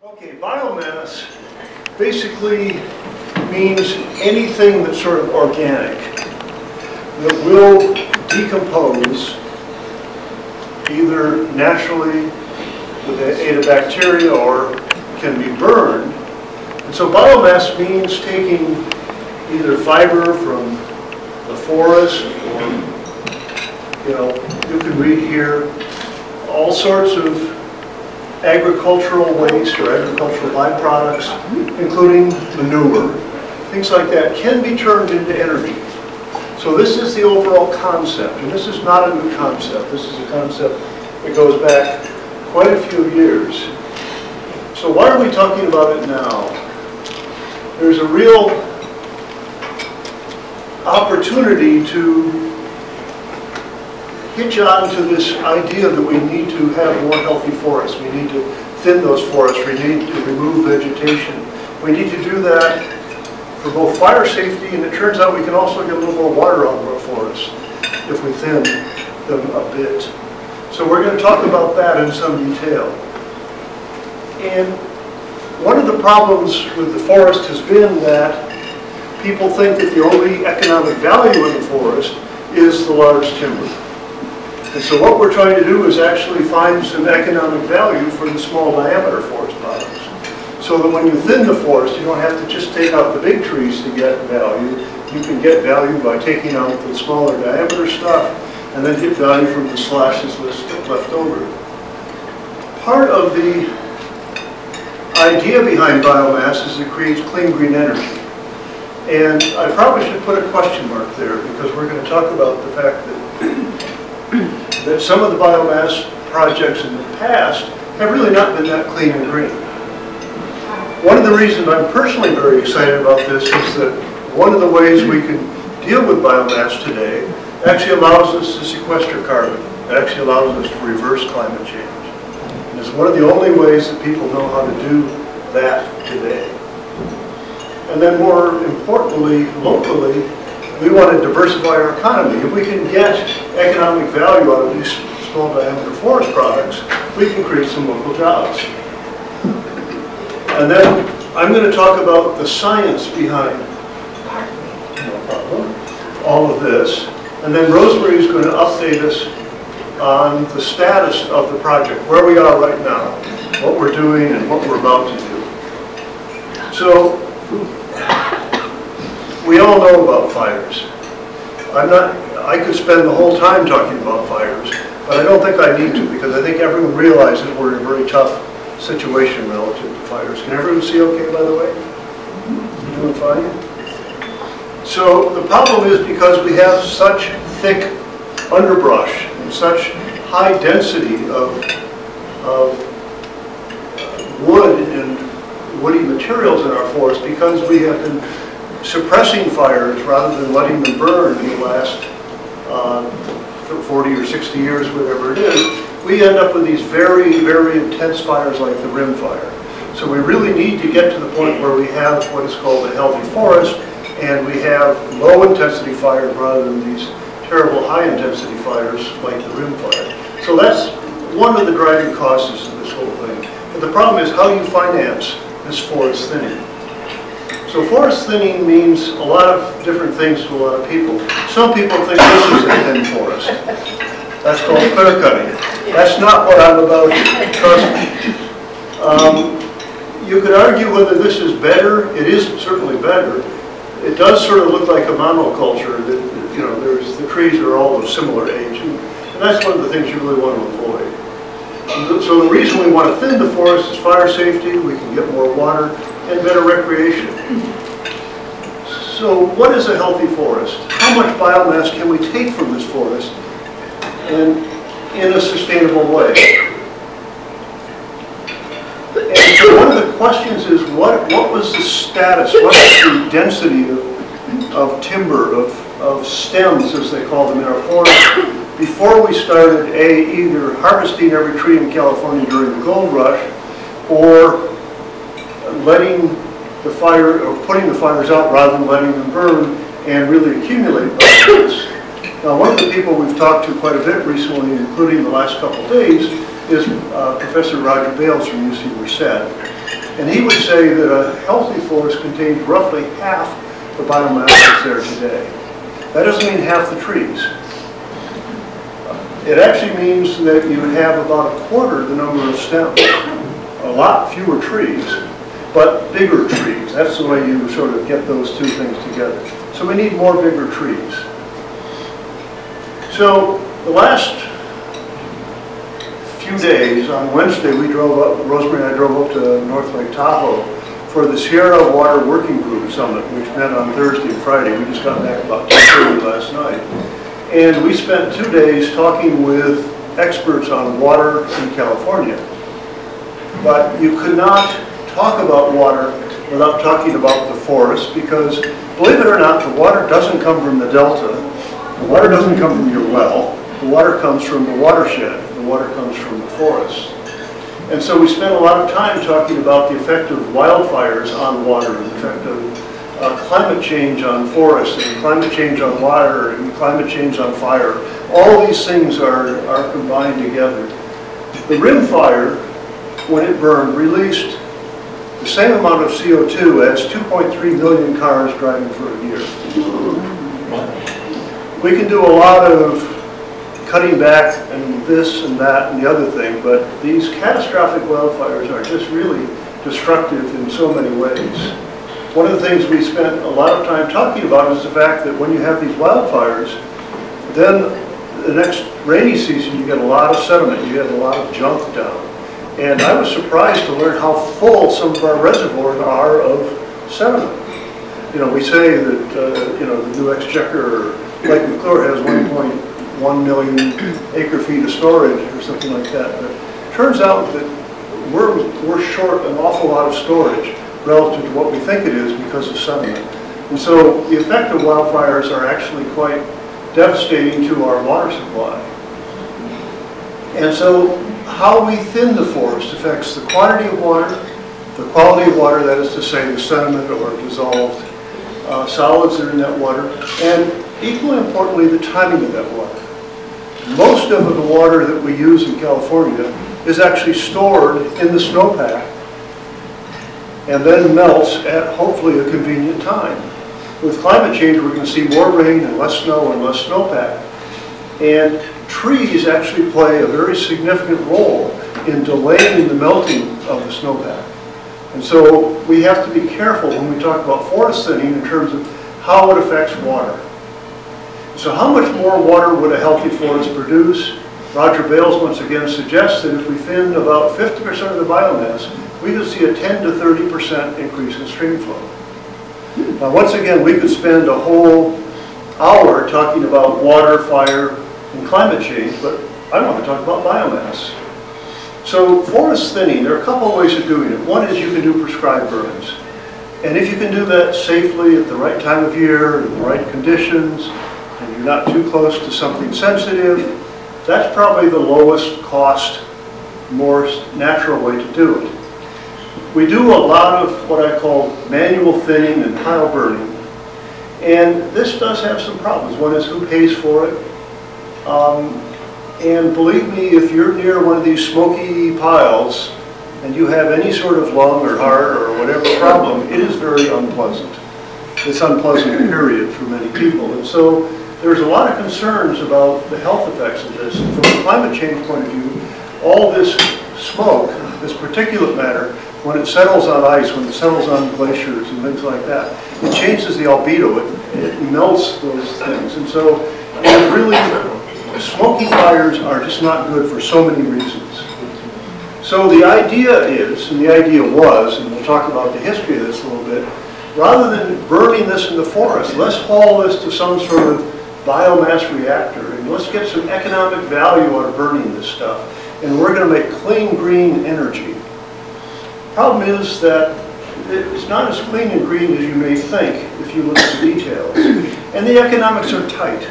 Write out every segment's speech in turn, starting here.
Okay, biomass basically means anything that's sort of organic that will decompose either naturally with the aid of bacteria or can be burned. And so biomass means taking either fiber from the forest or, you can read here all sorts of agricultural waste or agricultural byproducts, including manure. Things like that can be turned into energy. So this is the overall concept, and this is not a new concept. This is a concept that goes back quite a few years. So why are we talking about it now? There's a real opportunity to hitch on to this idea that we need to have more healthy forests. We need to thin those forests. We need to remove vegetation. We need to do that for both fire safety, and it turns out we can also get a little more water out of our forests if we thin them a bit. So we're going to talk about that in some detail. And one of the problems with the forest has been that people think that the only economic value in the forest is the large timber. And so what we're trying to do is actually find some economic value for the small diameter forest products. So that when you thin the forest, you don't have to just take out the big trees to get value. You can get value by taking out the smaller diameter stuff and then get value from the slashes left over. Part of the idea behind biomass is it creates clean green energy. And I probably should put a question mark there because we're going to talk about the fact that some of the biomass projects in the past have really not been that clean and green. One of the reasons I'm personally very excited about this is that one of the ways we can deal with biomass today actually allows us to sequester carbon. It actually allows us to reverse climate change. And it's one of the only ways that people know how to do that today. And then more importantly, locally, we want to diversify our economy. If we can get economic value out of these small diameter forest products, we can create some local jobs. And then I'm going to talk about the science behind all of this. And then Rosemarie is going to update us on the status of the project, where we are right now, what we're doing, and what we're about to do. So, we all know about fires. I could spend the whole time talking about fires, but I don't think I need to because I think everyone realizes we're in a very tough situation relative to fires. Can everyone see okay, by the way? You doing fine? So the problem is because we have such thick underbrush and such high density of wood and woody materials in our forest, because we have been suppressing fires rather than letting them burn in the last 40 or 60 years, whatever it is, we end up with these very, very intense fires like the rim fire. So we really need to get to the point where we have what is called a healthy forest, and we have low intensity fires rather than these terrible high intensity fires like the rim fire. So that's one of the driving causes of this whole thing. But the problem is how do you finance this forest thinning? So forest thinning means a lot of different things to a lot of people. Some people think this is a thin forest. That's called clear cutting. That's not what I'm about here, trust me. You could argue whether this is better. It is certainly better. It does sort of look like a monoculture. That, the trees are all of similar age, and that's one of the things you really want to avoid. So the reason we want to thin the forest is fire safety. We can get more water and better recreation. So what is a healthy forest? How much biomass can we take from this forest and in a sustainable way? And so one of the questions is what was the status, what was the density of timber, of stems as they call them in our forest before we started either harvesting every tree in California during the gold rush or letting the fire, or putting the fires out rather than letting them burn and really accumulate biomass. Now, one of the people we've talked to quite a bit recently, including the last couple of days, is Professor Roger Bales from UC Merced. And he would say that a healthy forest contains roughly half the biomass that's there today. That doesn't mean half the trees. It actually means that you have about a quarter the number of stems. A lot fewer trees, but bigger trees. That's the way you sort of get those two things together. So we need more bigger trees. So the last few days, on Wednesday, we drove up, Rosemarie and I drove up to North Lake Tahoe for the Sierra Water Working Group Summit, which met on Thursday and Friday. We just got back about 2:30 last night. And we spent 2 days talking with experts on water in California. But you could not talk about water without talking about the forest, because believe it or not, the water doesn't come from the delta. The water doesn't come from your well. The water comes from the watershed. The water comes from the forest. And so we spent a lot of time talking about the effect of wildfires on water, the effect of climate change on forests, and climate change on water, and climate change on fire. All these things are combined together. The rim fire, when it burned, released the same amount of CO2 as 2.3 million cars driving for a year. We can do a lot of cutting back and this and that and the other thing, but these catastrophic wildfires are just really destructive in so many ways. One of the things we spent a lot of time talking about is the fact that when you have these wildfires, then the next rainy season you get a lot of sediment, you get a lot of junk down. And I was surprised to learn how full some of our reservoirs are of sediment. You know, we say that, you know, the New Exchequer, Lake McClure has 1.1 million acre feet of storage or something like that. But it turns out that we're short an awful lot of storage relative to what we think it is because of sediment. And so the effect of wildfires are actually quite devastating to our water supply. And so how we thin the forest affects the quantity of water, the quality of water, that is to say the sediment or dissolved solids that are in that water, and equally importantly, the timing of that water. Most of the water that we use in California is actually stored in the snowpack and then melts at hopefully a convenient time. With climate change, we're going to see more rain and less snow and less snowpack. And trees actually play a very significant role in delaying the melting of the snowpack. And so we have to be careful when we talk about forest thinning in terms of how it affects water. So how much more water would a healthy forest produce? Roger Bales once again suggests that if we thinned about 50% of the biomass, we could see a 10 to 30% increase in stream flow. Now once again, we could spend a whole hour talking about water, fire, and climate change, but I want to talk about biomass. So forest thinning, there are a couple of ways of doing it. One is you can do prescribed burns. And if you can do that safely at the right time of year, in the right conditions, and you're not too close to something sensitive, that's probably the lowest cost, more natural way to do it. We do a lot of what I call manual thinning and pile burning. And this does have some problems. One is who pays for it. And believe me, if you're near one of these smoky piles and you have any sort of lung or heart or whatever problem, it is very unpleasant. It's unpleasant, period, for many people. And so there's a lot of concerns about the health effects of this. And from a climate change point of view, all this smoke, this particulate matter, when it settles on ice, when it settles on glaciers and things like that, it changes the albedo, it melts those things. And so it really, smoky fires are just not good for so many reasons. So the idea is, and the idea was, and we'll talk about the history of this a little bit, rather than burning this in the forest, let's haul this to some sort of biomass reactor, and let's get some economic value out of burning this stuff. And we're going to make clean, green energy. Problem is that it's not as clean and green as you may think if you look at the details. And the economics are tight.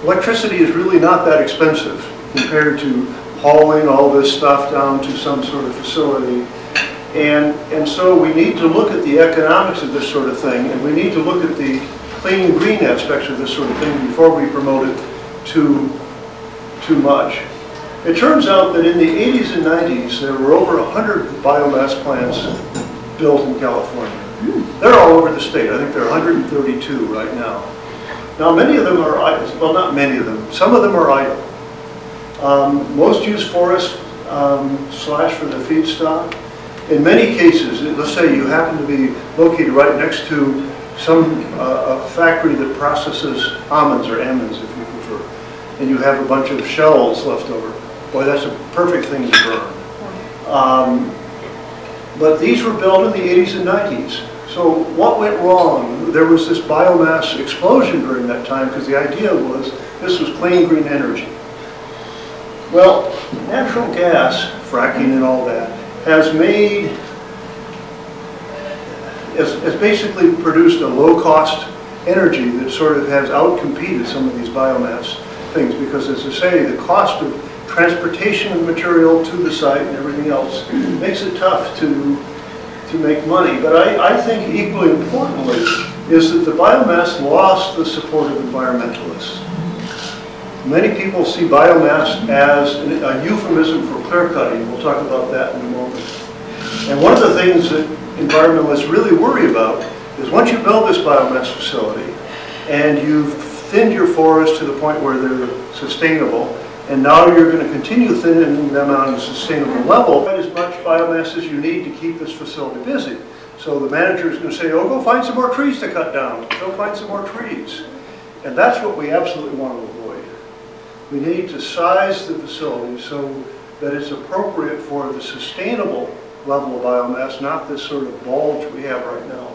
Electricity is really not that expensive compared to hauling all this stuff down to some sort of facility. And so we need to look at the economics of this sort of thing, and we need to look at the clean and green aspects of this sort of thing before we promote it too much. It turns out that in the 80s and 90s, there were over 100 biomass plants built in California. They're all over the state. I think there are 132 right now. Now, many of them are idle. Well, not many of them. Some of them are idle. Most use forest slash for the feedstock. In many cases, let's say you happen to be located right next to some a factory that processes almonds or almonds, if you prefer, and you have a bunch of shells left over. Boy, that's a perfect thing to burn. But these were built in the 80s and 90s. So what went wrong? There was this biomass explosion during that time because the idea was this was clean, green energy. Well, natural gas, fracking and all that, has basically produced a low-cost energy that sort of has outcompeted some of these biomass things because, as I say, the cost of transportation of material to the site and everything else makes it tough to make money. But I think equally importantly is that the biomass lost the support of environmentalists. Many people see biomass as a euphemism for clear cutting. We'll talk about that in a moment. And one of the things that environmentalists really worry about is once you build this biomass facility and you've thinned your forests to the point where they're sustainable, and now you're going to continue thinning them on a sustainable level, as much biomass as you need to keep this facility busy. So the manager is going to say, oh, go find some more trees to cut down. Go find some more trees. And that's what we absolutely want to avoid. We need to size the facility so that it's appropriate for the sustainable level of biomass, not this sort of bulge we have right now.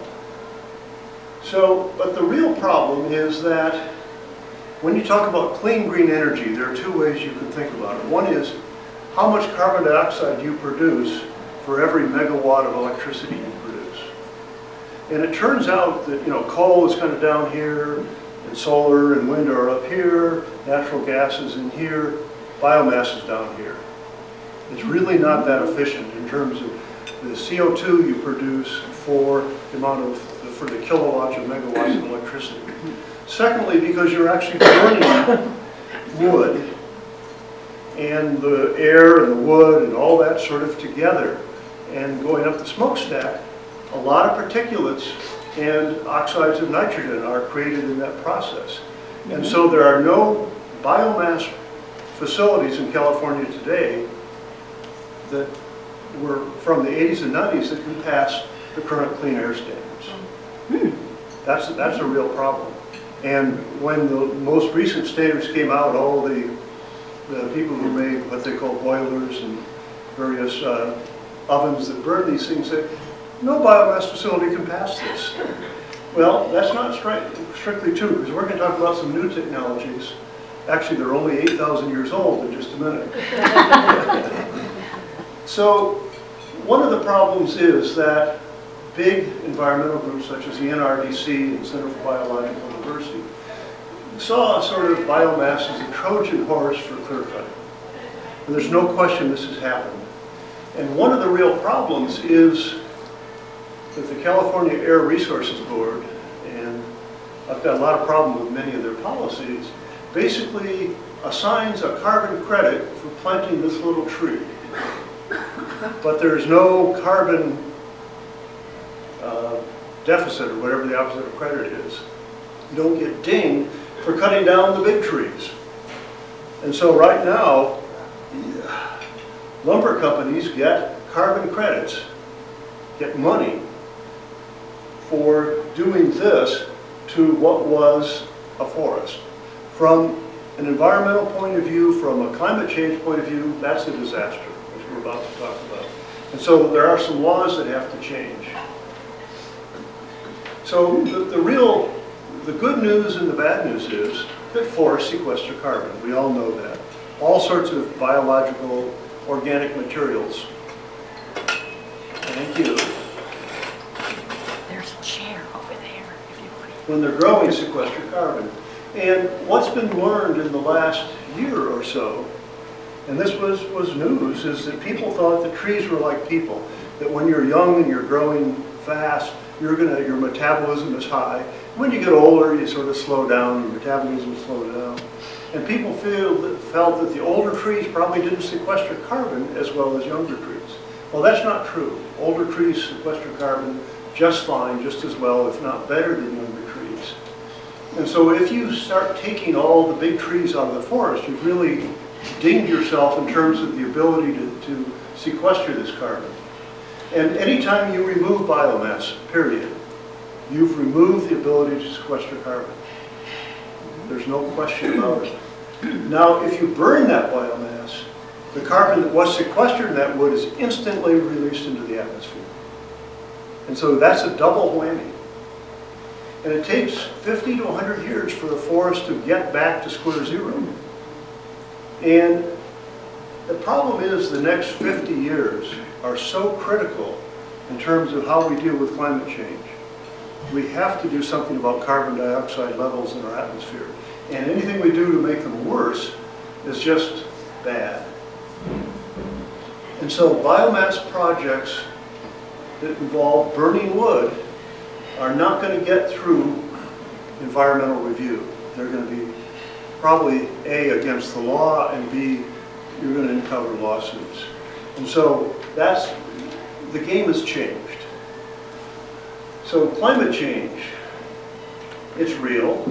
So, but the real problem is that when you talk about clean green energy, there are two ways you can think about it. One is how much carbon dioxide you produce for every megawatt of electricity you produce. And it turns out that, coal is kind of down here, and solar and wind are up here, natural gas is in here, biomass is down here. It's really not that efficient in terms of the CO2 you produce for the amount of, for the kilowatts or megawatts of electricity. Secondly, because you're actually burning wood, and the air and the wood and all that sort of together, and going up the smokestack, a lot of particulates and oxides of nitrogen are created in that process. And so there are no biomass facilities in California today that were from the 80s and 90s that can pass the current clean air standards. That's a real problem. And when the most recent standards came out, all the people who made what they call boilers and various ovens that burn these things said, no biomass facility can pass this. Well, that's not strictly true, because we're going to talk about some new technologies. Actually, they're only 8,000 years old in just a minute. So one of the problems is that big environmental groups such as the NRDC and Center for Biological Diversity saw sort of biomass as a Trojan horse for clear cutting. And there's no question this has happened. And one of the real problems is that the California Air Resources Board, and I've got a lot of problem with many of their policies, basically assigns a carbon credit for planting this little tree. But there's no carbon deficit, or whatever the opposite of credit is. You don't get dinged for cutting down the big trees. And so right now, lumber companies get carbon credits, get money for doing this to what was a forest. From an environmental point of view, from a climate change point of view, that's a disaster, which we're about to talk about. And so there are some laws that have to change. So the good news and the bad news is that forests sequester carbon. We all know that. All sorts of biological, organic materials. Thank you. There's a chair over there, if you would. When they're growing, sequester carbon. And what's been learned in the last year or so, and this was news, is that people thought that trees were like people. That when you're young and you're growing fast, your metabolism is high. When you get older, you sort of slow down, your metabolism slows down. And people felt that the older trees probably didn't sequester carbon as well as younger trees. Well, that's not true. Older trees sequester carbon just fine, just as well, if not better than younger trees. And so if you start taking all the big trees out of the forest, you've really dinged yourself in terms of the ability to sequester this carbon. And anytime you remove biomass, period, you've removed the ability to sequester carbon. There's no question about it. Now, if you burn that biomass, the carbon that was sequestered in that wood is instantly released into the atmosphere. And so that's a double whammy. And it takes 50 to 100 years for the forest to get back to square zero. And the problem is the next 50 years are so critical in terms of how we deal with climate change. We have to do something about carbon dioxide levels in our atmosphere. And anything we do to make them worse is just bad. And so biomass projects that involve burning wood are not going to get through environmental review. They're going to be probably A, against the law, and B, you're going to uncover lawsuits. And so the game has changed. So climate change, it's real.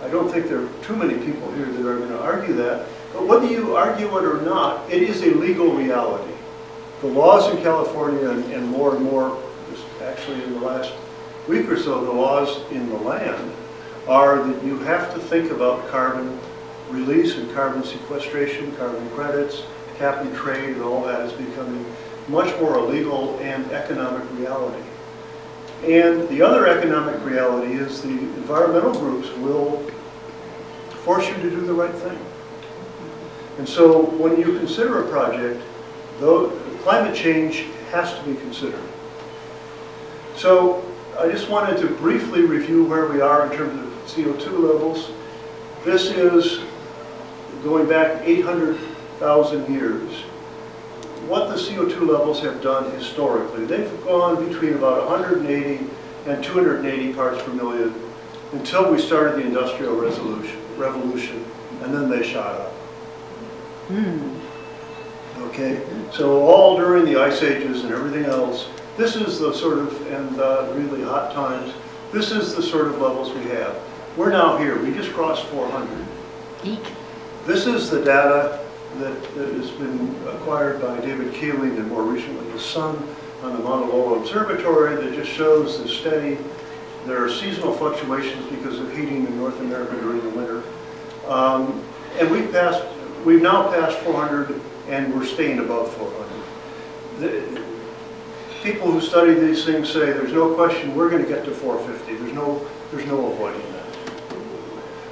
I don't think there are too many people here that are going to argue that. But whether you argue it or not, it is a legal reality. The laws in California and more, actually in the last week or so, the laws in the land are that you have to think about carbon release and carbon sequestration, carbon credits, cap and trade, and all that is becoming much more a legal and economic reality. And the other economic reality is the environmental groups will force you to do the right thing. And so when you consider a project, though, climate change has to be considered. So I just wanted to briefly review where we are in terms of CO2 levels. This is going back 800,000 years. What the CO2 levels have done historically, they've gone between about 180 and 280 parts per million until we started the Industrial Revolution, and then they shot up. Okay, so all during the ice ages and everything else, this is the sort of, and really hot times, this is the sort of levels we have. We're now here, we just crossed 400. Eek. This is the data that has been acquired by David Keeling and more recently the Sun on the Mauna Loa Observatory that just shows the steady, there are seasonal fluctuations because of heating in North America during the winter. And we've now passed 400 and we're staying above 400. People who study these things say there's no question we're going to get to 450. There's no avoiding that.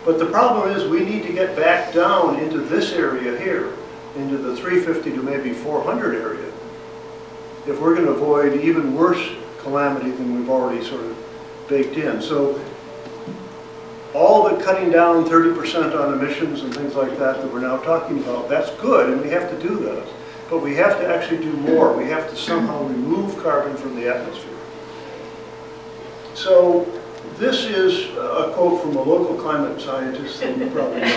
But the problem is we need to get back down into this area here, into the 350 to maybe 400 area, if we're going to avoid even worse calamity than we've already sort of baked in. So all the cutting down 30% on emissions and things like that we're now talking about, that's good and we have to do those. But we have to actually do more. We have to somehow remove carbon from the atmosphere. So this is a quote from a local climate scientist that you probably know.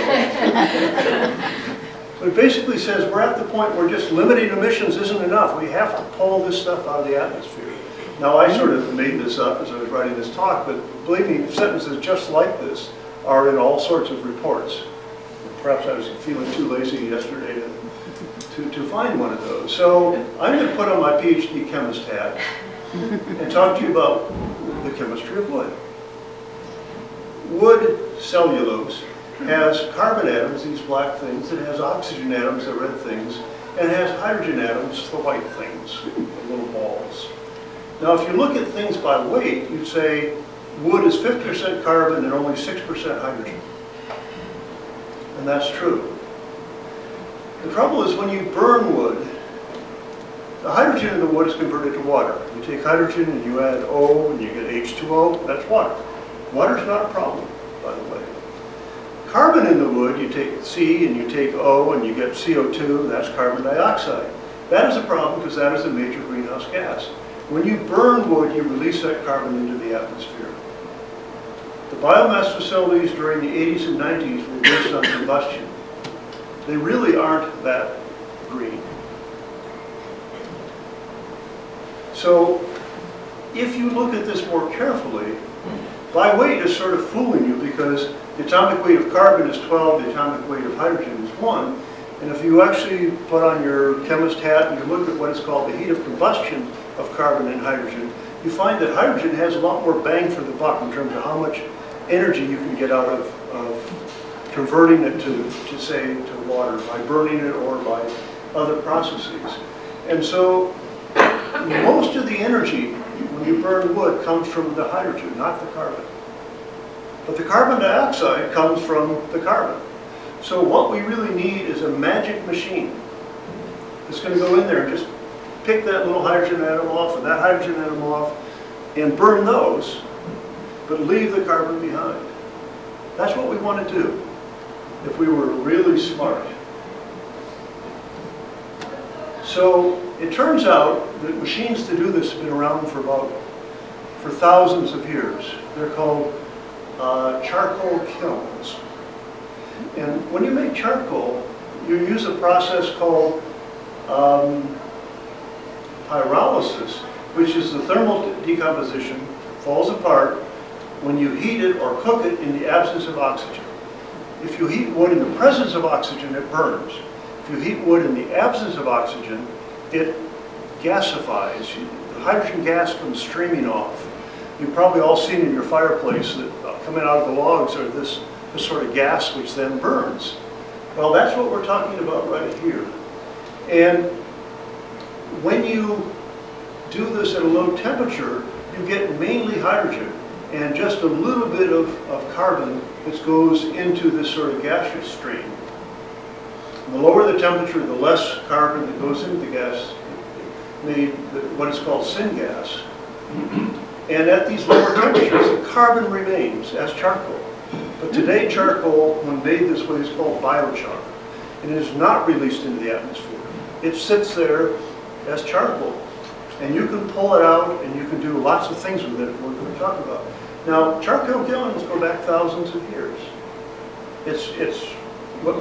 So it basically says we're at the point where just limiting emissions isn't enough. We have to pull this stuff out of the atmosphere. Now I sort of made this up as I was writing this talk, but believe me, sentences just like this are in all sorts of reports. Perhaps I was feeling too lazy yesterday to find one of those. So I'm going to put on my PhD chemist hat and talk to you about the chemistry of wood. Wood cellulose has carbon atoms, these black things, it has oxygen atoms, the red things, and it has hydrogen atoms, the white things, the little balls. Now if you look at things by weight, you'd say wood is 50% carbon and only 6% hydrogen. And that's true. The trouble is when you burn wood, the hydrogen in the wood is converted to water. You take hydrogen and you add O and you get H2O, that's water. Water's not a problem, by the way. Carbon in the wood, you take C and you take O and you get CO2, that's carbon dioxide. That is a problem because that is a major greenhouse gas. When you burn wood, you release that carbon into the atmosphere. The biomass facilities during the 80s and 90s were based on combustion. They really aren't that green. So if you look at this more carefully, by weight is sort of fooling you because the atomic weight of carbon is 12, the atomic weight of hydrogen is 1. And if you actually put on your chemist hat and you look at what is called the heat of combustion of carbon and hydrogen, you find that hydrogen has a lot more bang for the buck in terms of how much energy you can get out of converting it to say, to water by burning it or by other processes. And so most of the energy when you burn wood comes from the hydrogen, not the carbon. But the carbon dioxide comes from the carbon. So what we really need is a magic machine that's going to go in there and just pick that little hydrogen atom off and that hydrogen atom off and burn those, but leave the carbon behind. That's what we want to do if we were really smart. So it turns out that machines to do this have been around for thousands of years. They're called charcoal kilns. And when you make charcoal, you use a process called pyrolysis, which is the thermal decomposition, falls apart when you heat it or cook it in the absence of oxygen. If you heat wood in the presence of oxygen, it burns. If you heat wood in the absence of oxygen, it gasifies. The hydrogen gas comes streaming off. You've probably all seen in your fireplace that coming out of the logs are this sort of gas which then burns. Well, that's what we're talking about right here. And when you do this at a low temperature, you get mainly hydrogen and just a little bit of carbon that goes into this sort of gaseous stream. The lower the temperature, the less carbon that goes into the gas, made what is called syngas. And at these lower temperatures, the carbon remains as charcoal. But today, charcoal, when made this way, is called biochar. And it is not released into the atmosphere. It sits there as charcoal. And you can pull it out, and you can do lots of things with it we're going to talk about. Now, charcoal kilns go back thousands of years. It's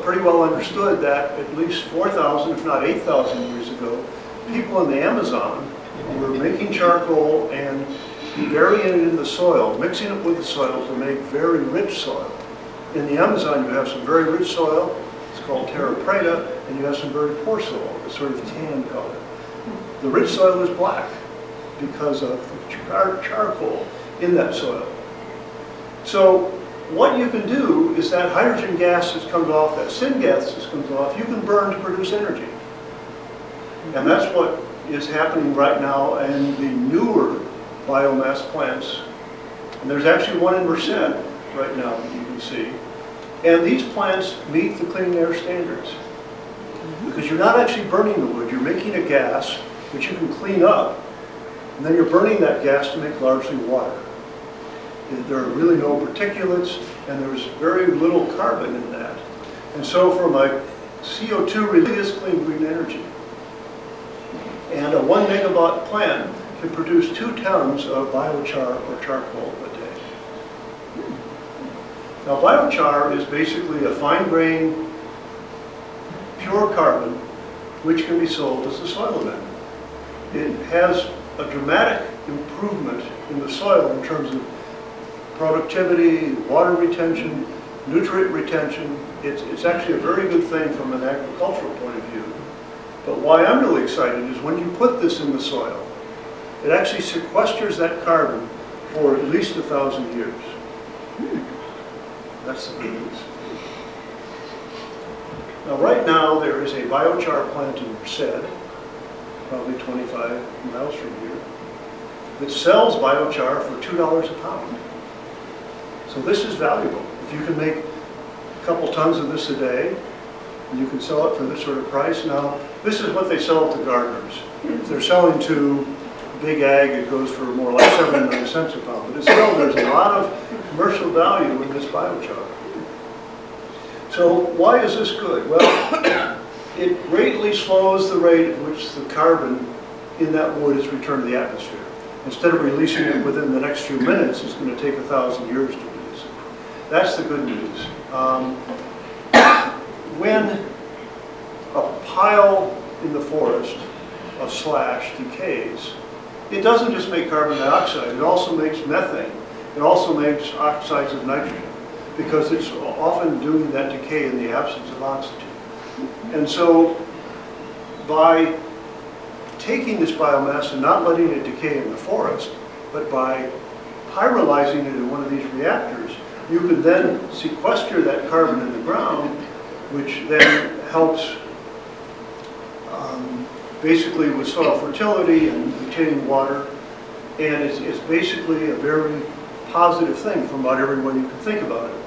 pretty well understood that at least 4,000, if not 8,000 years ago, people in the Amazon were making charcoal and burying it in the soil, mixing it with the soil to make very rich soil. In the Amazon, you have some very rich soil, it's called terra preta, and you have some very poor soil, a sort of tan color. The rich soil is black because of the charcoal in that soil. So what you can do is that hydrogen gas that comes off, that syngas that comes off, you can burn to produce energy. And that's what is happening right now in the newer biomass plants. And there's actually one in Merced right now that you can see. And these plants meet the clean air standards. Because you're not actually burning the wood, you're making a gas which you can clean up, and then you're burning that gas to make largely water. There are really no particulates, and there's very little carbon in that. And so for my CO2 really is clean green energy. And a 1 megawatt plant can produce 2 tons of biochar or charcoal a day. Now biochar is basically a fine-grained, pure carbon which can be sold as a soil amendment. It has a dramatic improvement in the soil in terms of productivity, water retention, nutrient retention. It's actually a very good thing from an agricultural point of view. But why I'm really excited is when you put this in the soil, it actually sequesters that carbon for at least 1,000 years. That's the good news. Now right now there is a biochar plant in Merced, probably 25 miles from here, that sells biochar for $2 a pound. So this is valuable. If you can make a couple tons of this a day, and you can sell it for this sort of price. Now, this is what they sell to gardeners. If they're selling to big ag, it goes for more like 79 cents a pound. But still, there's a lot of commercial value in this biochar. So why is this good? Well, it greatly slows the rate at which the carbon in that wood is returned to the atmosphere. Instead of releasing it within the next few minutes, it's going to take 1,000 years to release That's the good news. When a pile in the forest of slash decays, it doesn't just make carbon dioxide, it also makes methane. It also makes oxides of nitrogen, because it's often doing that decay in the absence of oxygen. And so by taking this biomass and not letting it decay in the forest, but by pyrolyzing it in one of these reactors, you can then sequester that carbon in the ground, which then helps basically with soil fertility and retaining water. And it's basically a very positive thing from about everyone you can think about it.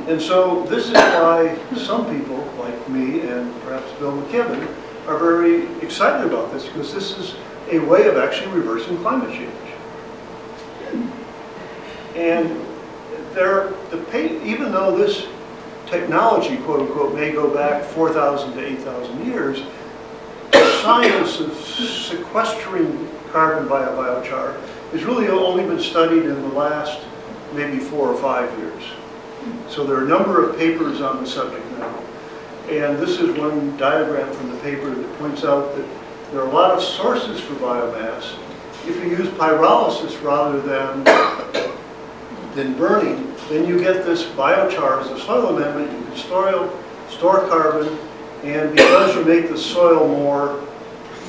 And so this is why some people, like me and perhaps Bill McKibben, are very excited about this, because this is a way of actually reversing climate change. And even though this technology, quote unquote, may go back 4,000 to 8,000 years, the science of sequestering carbon via biochar has really only been studied in the last maybe 4 or 5 years. So there are a number of papers on the subject now. And this is one diagram from the paper that points out that there are a lot of sources for biomass. If you use pyrolysis rather than burning, then you get this biochar as a soil amendment. You can store carbon, and because you make the soil more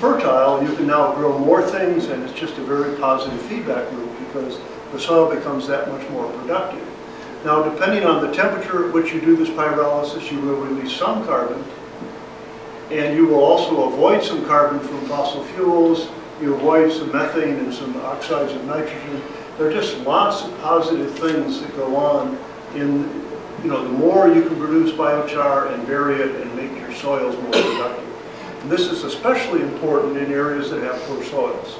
fertile, you can now grow more things, and it's just a very positive feedback loop because the soil becomes that much more productive. Now, depending on the temperature at which you do this pyrolysis, you will release some carbon, and you will also avoid some carbon from fossil fuels. You avoid some methane and some oxides of nitrogen. There are just lots of positive things that go on in, the more you can produce biochar and vary it and make your soils more productive. And this is especially important in areas that have poor soils.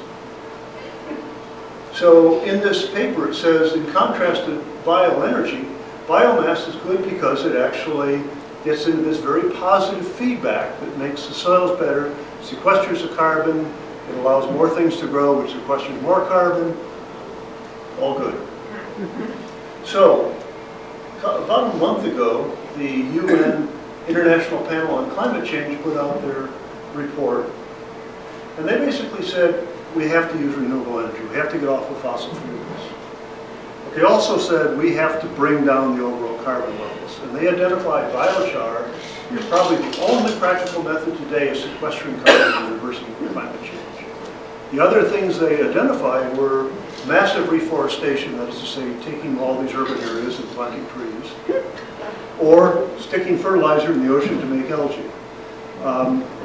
So in this paper it says, in contrast to bioenergy, biomass is good because it actually gets into this very positive feedback that makes the soils better, sequesters the carbon, it allows more things to grow, which sequesters more carbon, all good. So, about a month ago, the UN International Panel on Climate Change put out their report, and they basically said we have to use renewable energy, we have to get off of fossil fuels. But they also said we have to bring down the overall carbon levels, and they identified biochar as probably the only practical method today of sequestering carbon and reversing climate change. The other things they identified were massive reforestation, that is to say, taking all these urban areas and planting trees, or sticking fertilizer in the ocean to make algae.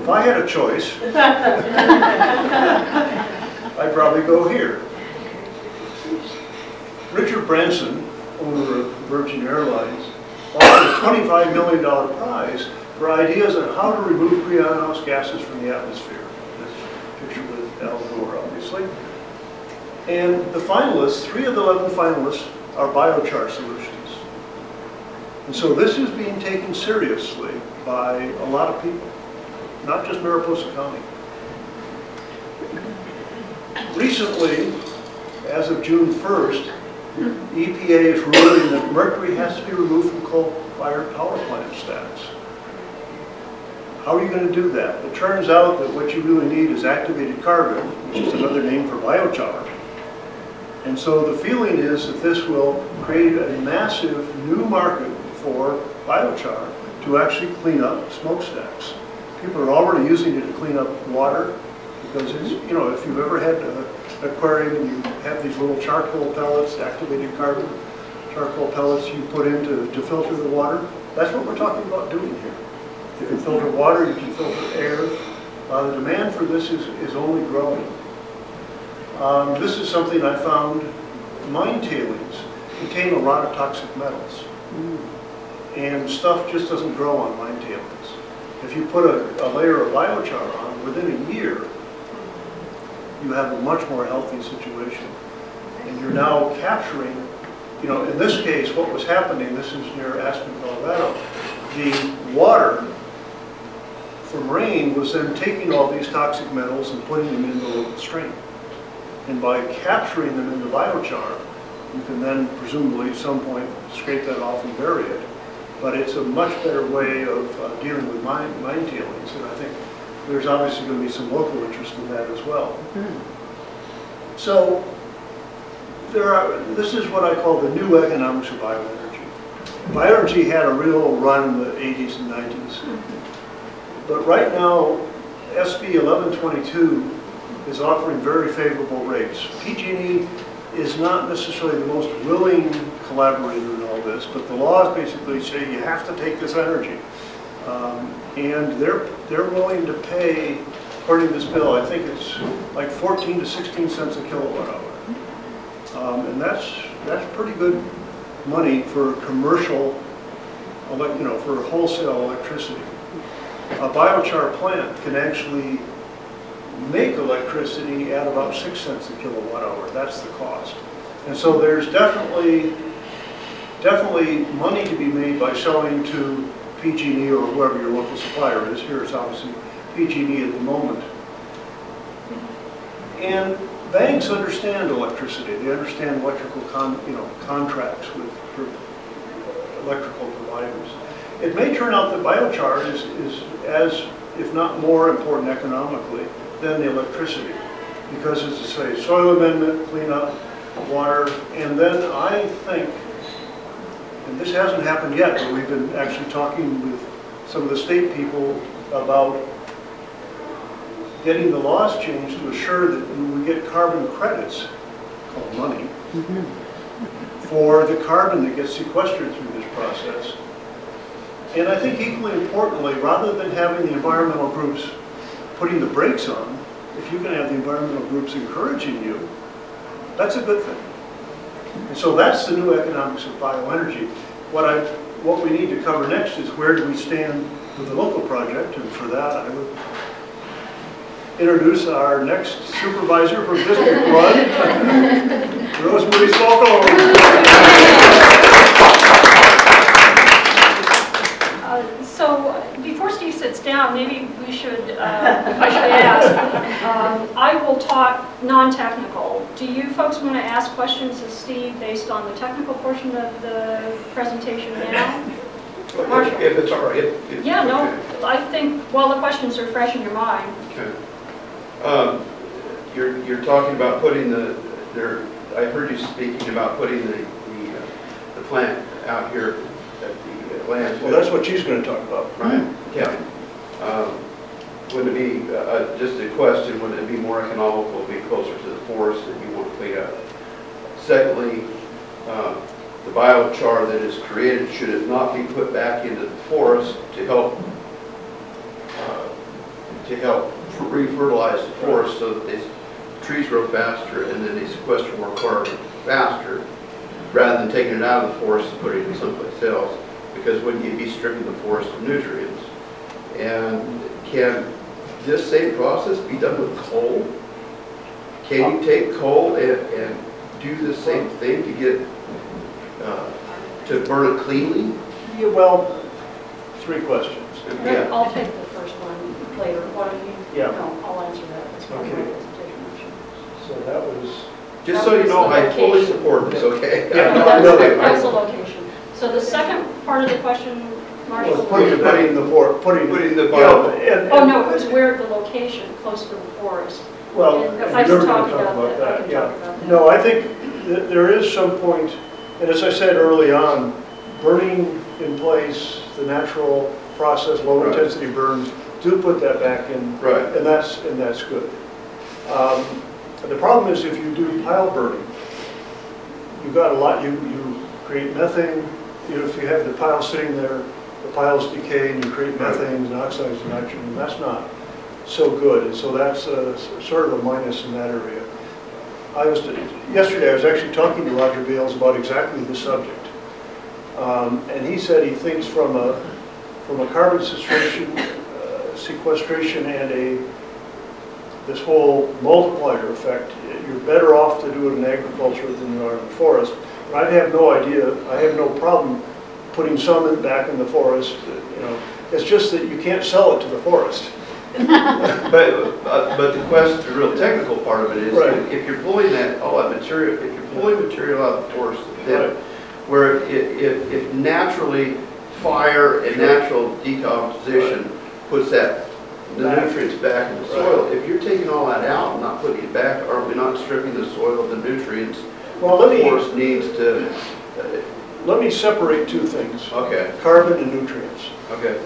If I had a choice, I'd probably go here. Richard Branson, owner of Virgin Airlines, offered a $25 million prize for ideas on how to remove greenhouse gases from the atmosphere. This picture with Al Gore, obviously. And the finalists, 3 of the 11 finalists, are biochar solutions. And so this is being taken seriously by a lot of people, not just Mariposa County. Recently, as of June 1st, EPA is ruling that mercury has to be removed from coal-fired power plant stacks. How are you going to do that? It turns out that what you really need is activated carbon, which is another name for biochar. And so the feeling is that this will create a massive new market for biochar to actually clean up smokestacks. People are already using it to clean up water, because it's, if you've ever had an aquarium and you have these little charcoal pellets, activated carbon, charcoal pellets you put in to filter the water, that's what we're talking about doing here. You can filter water, you can filter air. The demand for this is only growing. This is something I found. Mine tailings contain a lot of toxic metals. And stuff just doesn't grow on mine tailings. If you put a layer of biochar on, within a year, you have a much more healthy situation. And you're now capturing, in this case, what was happening, this is near Aspen, Colorado, the water from rain was then taking all these toxic metals and putting them in the local stream. And by capturing them in the biochar, You can then presumably at some point scrape that off and bury it. But it's a much better way of dealing with mine tailings, and I think there's obviously going to be some local interest in that as well. So this is what I call the new economics of bioenergy. Bioenergy had a real run in the 80s and 90s. But right now, SB 1122 is offering very favorable rates. PG&E is not necessarily the most willing collaborator in all this, but the laws basically say you have to take this energy. And they're willing to pay, according to this bill, I think it's like 14 to 16 cents a kilowatt hour. And that's pretty good money for commercial, for wholesale electricity. A biochar plant can actually make electricity at about 6 cents a kilowatt hour. That's the cost. And so there's definitely money to be made by selling to PG&E or whoever your local supplier is. Here it's obviously PG&E at the moment. And banks understand electricity. They understand electrical contracts with electrical providers. It may turn out that biochar is as, if not more important economically than the electricity, because it's to say soil amendment, cleanup, water, and then I think, and this hasn't happened yet, but we've been actually talking with some of the state people about getting the laws changed to assure that when we get carbon credits, called money, for the carbon that gets sequestered through this process. And I think equally importantly, rather than having the environmental groups putting the brakes on, if you can have the environmental groups encouraging you, that's a good thing. And so that's the new economics of bioenergy. What we need to cover next is where do we stand with the local project, and for that I would introduce our next supervisor from District 1, Rosemarie Smallcombe. So before Steve sits down, maybe we should, I should ask, I will talk non-technical. Do you folks want to ask questions of Steve based on the technical portion of the presentation now? If it's all right. Yeah, no, okay. I think, well, the questions are fresh in your mind. Okay. You're talking about putting I heard you speaking about putting the plant out here at the landfill. Well, that's what she's going to talk about. Right. Yeah. Would it be, just a question, would it be more economical to be closer to the forest that you want to clean up? Secondly, the biochar that is created, should it not be put back into the forest to help re-fertilize the forest so that these trees grow faster and then they sequester more carbon faster, rather than taking it out of the forest and putting it in someplace else? Because wouldn't you be stripping the forest of nutrients? And can this same process be done with coal? Can you take coal and do the same thing to get to burn it cleanly? Yeah, well, three questions. Yeah. I'll take the first one later. Why don't you? Yeah. No, I'll answer that. That's part of my Okay. presentation. So that was... Just so you know, I fully support this, okay? Yeah, That's the location. So the second part of the question, Marshall? Putting the bio. Oh, no, it was where the location, close to the forest. Well, And if I you're can going talk to talk about I that, can yeah. talk about that. No, I think that there is some point, and as I said early on, burning in place the natural process, low Right. intensity burns, do put that back in, Right. and that's good. The problem is if you do pile burning, you've got a lot, you create methane. If you have the pile sitting there, the piles decay and you create methane and oxides of nitrogen, and that's not so good. And so that's sort of a minus in that area. Yesterday I was actually talking to Roger Bales about exactly this subject. And he said he thinks from a carbon sequestration and this whole multiplier effect, you're better off to do it in agriculture than you are in the forest. But I have no idea, I have no problem putting some back in the forest. It's just that you can't sell it to the forest. But the question, the real technical part of it is, Right. if you're pulling all that material, if you're pulling material out of the forest, then where if naturally fire and natural decomposition puts the nutrients back in the soil, if you're taking all that out and not putting it back, aren't we not stripping the soil of the nutrients Well, the forest needs to? let me separate two things. Okay. Carbon and nutrients. Okay.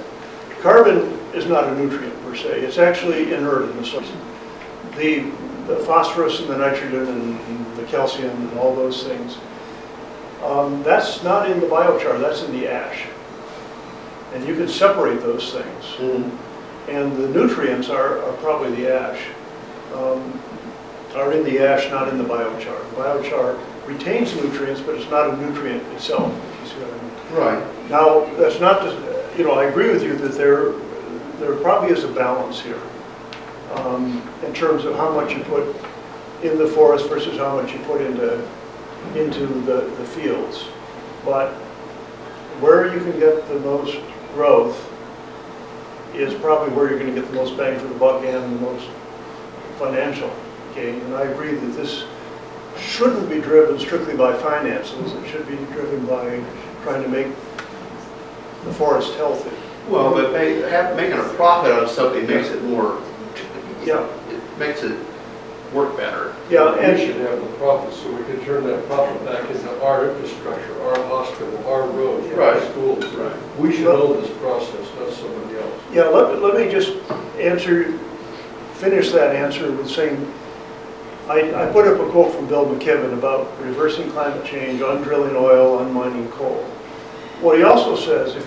Carbon is not a nutrient per se. It's actually inert in the soil. The phosphorus and the nitrogen and the calcium and all those things, that's not in the biochar, that's in the ash. And you can separate those things. Mm-hmm. And the nutrients are probably the ash, are in the ash, not in the biochar. The biochar retains nutrients, but it's not a nutrient itself, if you see what I mean. Right. Now, that's not just, I agree with you that there probably is a balance here in terms of how much you put in the forest versus how much you put into the fields. But where you can get the most growth is probably where you're going to get the most bang for the buck and the most financial gain. And I agree that this shouldn't be driven strictly by finances. It should be driven by trying to make the forest healthy. Well, but making a profit out of something makes it more, Yeah. it makes it work better. Yeah, We and should have the profit so we can turn that profit back into our infrastructure, our hospital, our roads, our Right. schools. Right. We should own this process, not somebody else. yeah, let me just finish that answer with saying, I put up a quote from Bill McKibben about reversing climate change, undrilling oil, unmining coal. What he also says, if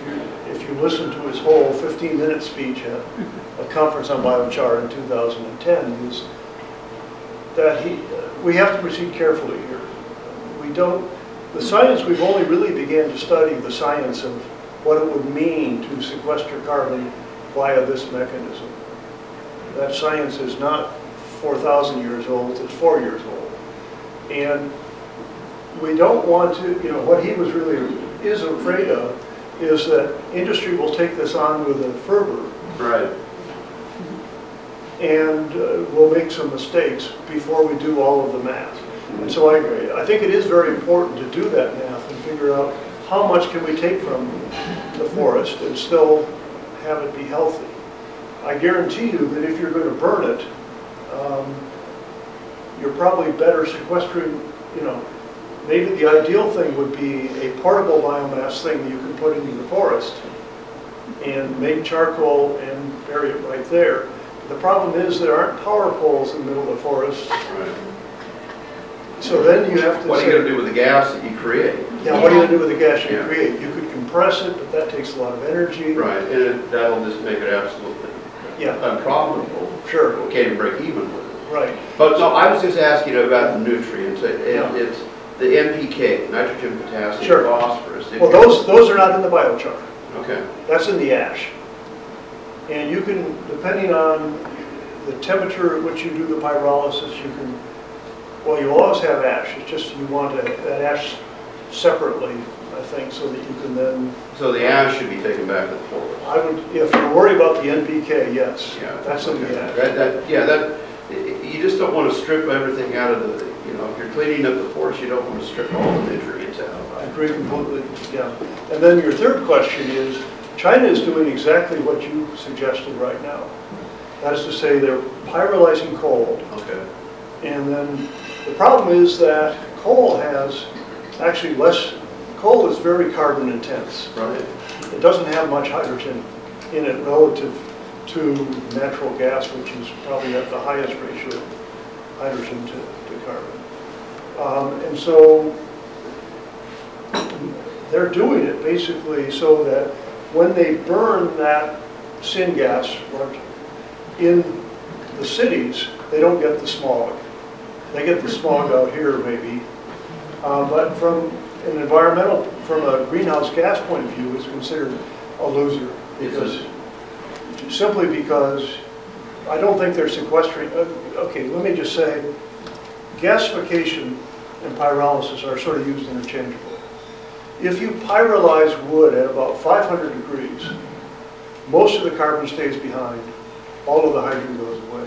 you listen to his whole 15-minute speech at a conference on biochar in 2010, is that we have to proceed carefully here. The science, we've only really began to study the science of what it would mean to sequester carbon via this mechanism. That science is not 4,000 years old, it's 4 years old. And we don't want to, what he was really is afraid of is that industry will take this on with a fervor. Right. And we'll make some mistakes before we do all of the math. And so I think it is very important to do that math and figure out how much can we take from the forest and still have it be healthy. I guarantee you that if you're going to burn it, you're probably better sequestering, maybe the ideal thing would be a portable biomass thing that you can put into the forest and make charcoal and bury it right there. The problem is there aren't power poles in the middle of the forest. Right. So then you have to What are you going to do with the gas that you create? Yeah, what are you going to do with the gas you Yeah. create? You could compress it, but that takes a lot of energy. Right, and that'll just make it absolutely unprofitable. Sure. We can't even break even with it. Right. But no, I was just asking about the nutrients. Yeah. It's the NPK, nitrogen, potassium, Sure. phosphorus. Well, those are not in the biochar. Okay. That's in the ash. And you can, depending on the temperature at which you do the pyrolysis, you always have ash. It's just you want that ash separately, I think, so that you can then... So the ash should be taken back to the forest. I would, if you're worried about the NPK, yes. Yeah. That's in the ash. You just don't want to strip everything out of the, if you're cleaning up the forest, you don't want to strip all the nutrients out. I agree completely, yeah. And then your third question is, China is doing exactly what you suggested right now. That is to say, they're pyrolyzing coal. Okay. And then the problem is that coal has actually coal is very carbon intense. Right. It doesn't have much hydrogen in it relative to natural gas, which is probably at the highest ratio of hydrogen to carbon. And so they're doing it basically so that when they burn that syngas in the cities, they don't get the smog. They get the smog out here maybe, but from a greenhouse gas point of view, it's considered a loser simply because I don't think they're sequestering. Okay, let me just say, gasification and pyrolysis are sort of used interchangeably. If you pyrolyze wood at about 500 degrees, most of the carbon stays behind all of the hydrogen goes away.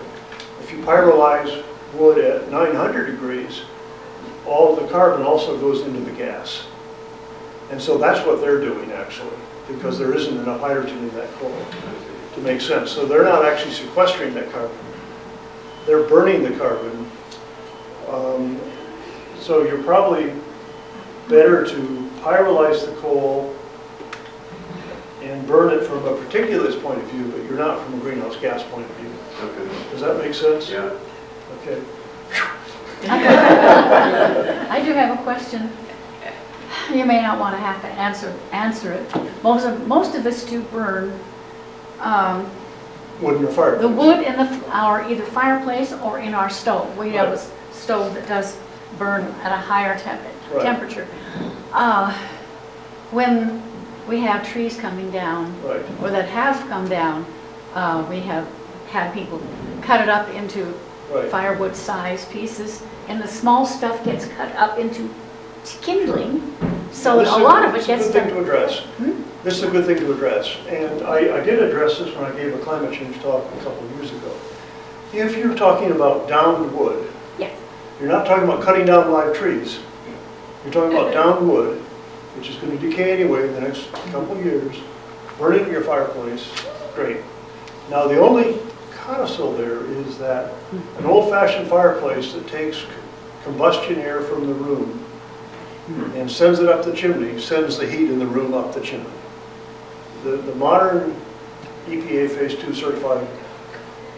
If you pyrolyze wood at 900 degrees, all of the carbon also goes into the gas. And so that's what they're doing actually, because there isn't enough hydrogen in that coal to make sense. So they're not actually sequestering that carbon. They're burning the carbon. So you're probably better to pyrolyze the coal and burn it from a particulate point of view, but you're not from a greenhouse gas point of view. Okay. Does that make sense? Yeah. Okay. I do have a question. You may not want to have to answer it. Most of us do burn Wood in the fireplace. the wood in our either fireplace or in our stove. We have a stove that does burn at a higher temperature. When we have trees coming down, Right. or that have come down, we have had people cut it up into Right. firewood size pieces, and the small stuff gets cut up into kindling, so This a is lot of it gets This is a good thing to done. address. This is a good thing to address. And I did address this when I gave a climate change talk a couple of years ago. If you're talking about downed wood, Yeah. you're not talking about cutting down live trees. You're talking about downed wood, which is going to decay anyway in the next couple of years. Burn it in your fireplace, great. Now the only codicil there is that an old-fashioned fireplace that takes combustion air from the room and sends it up the chimney, sends the heat in the room up the chimney. The modern EPA Phase 2 certified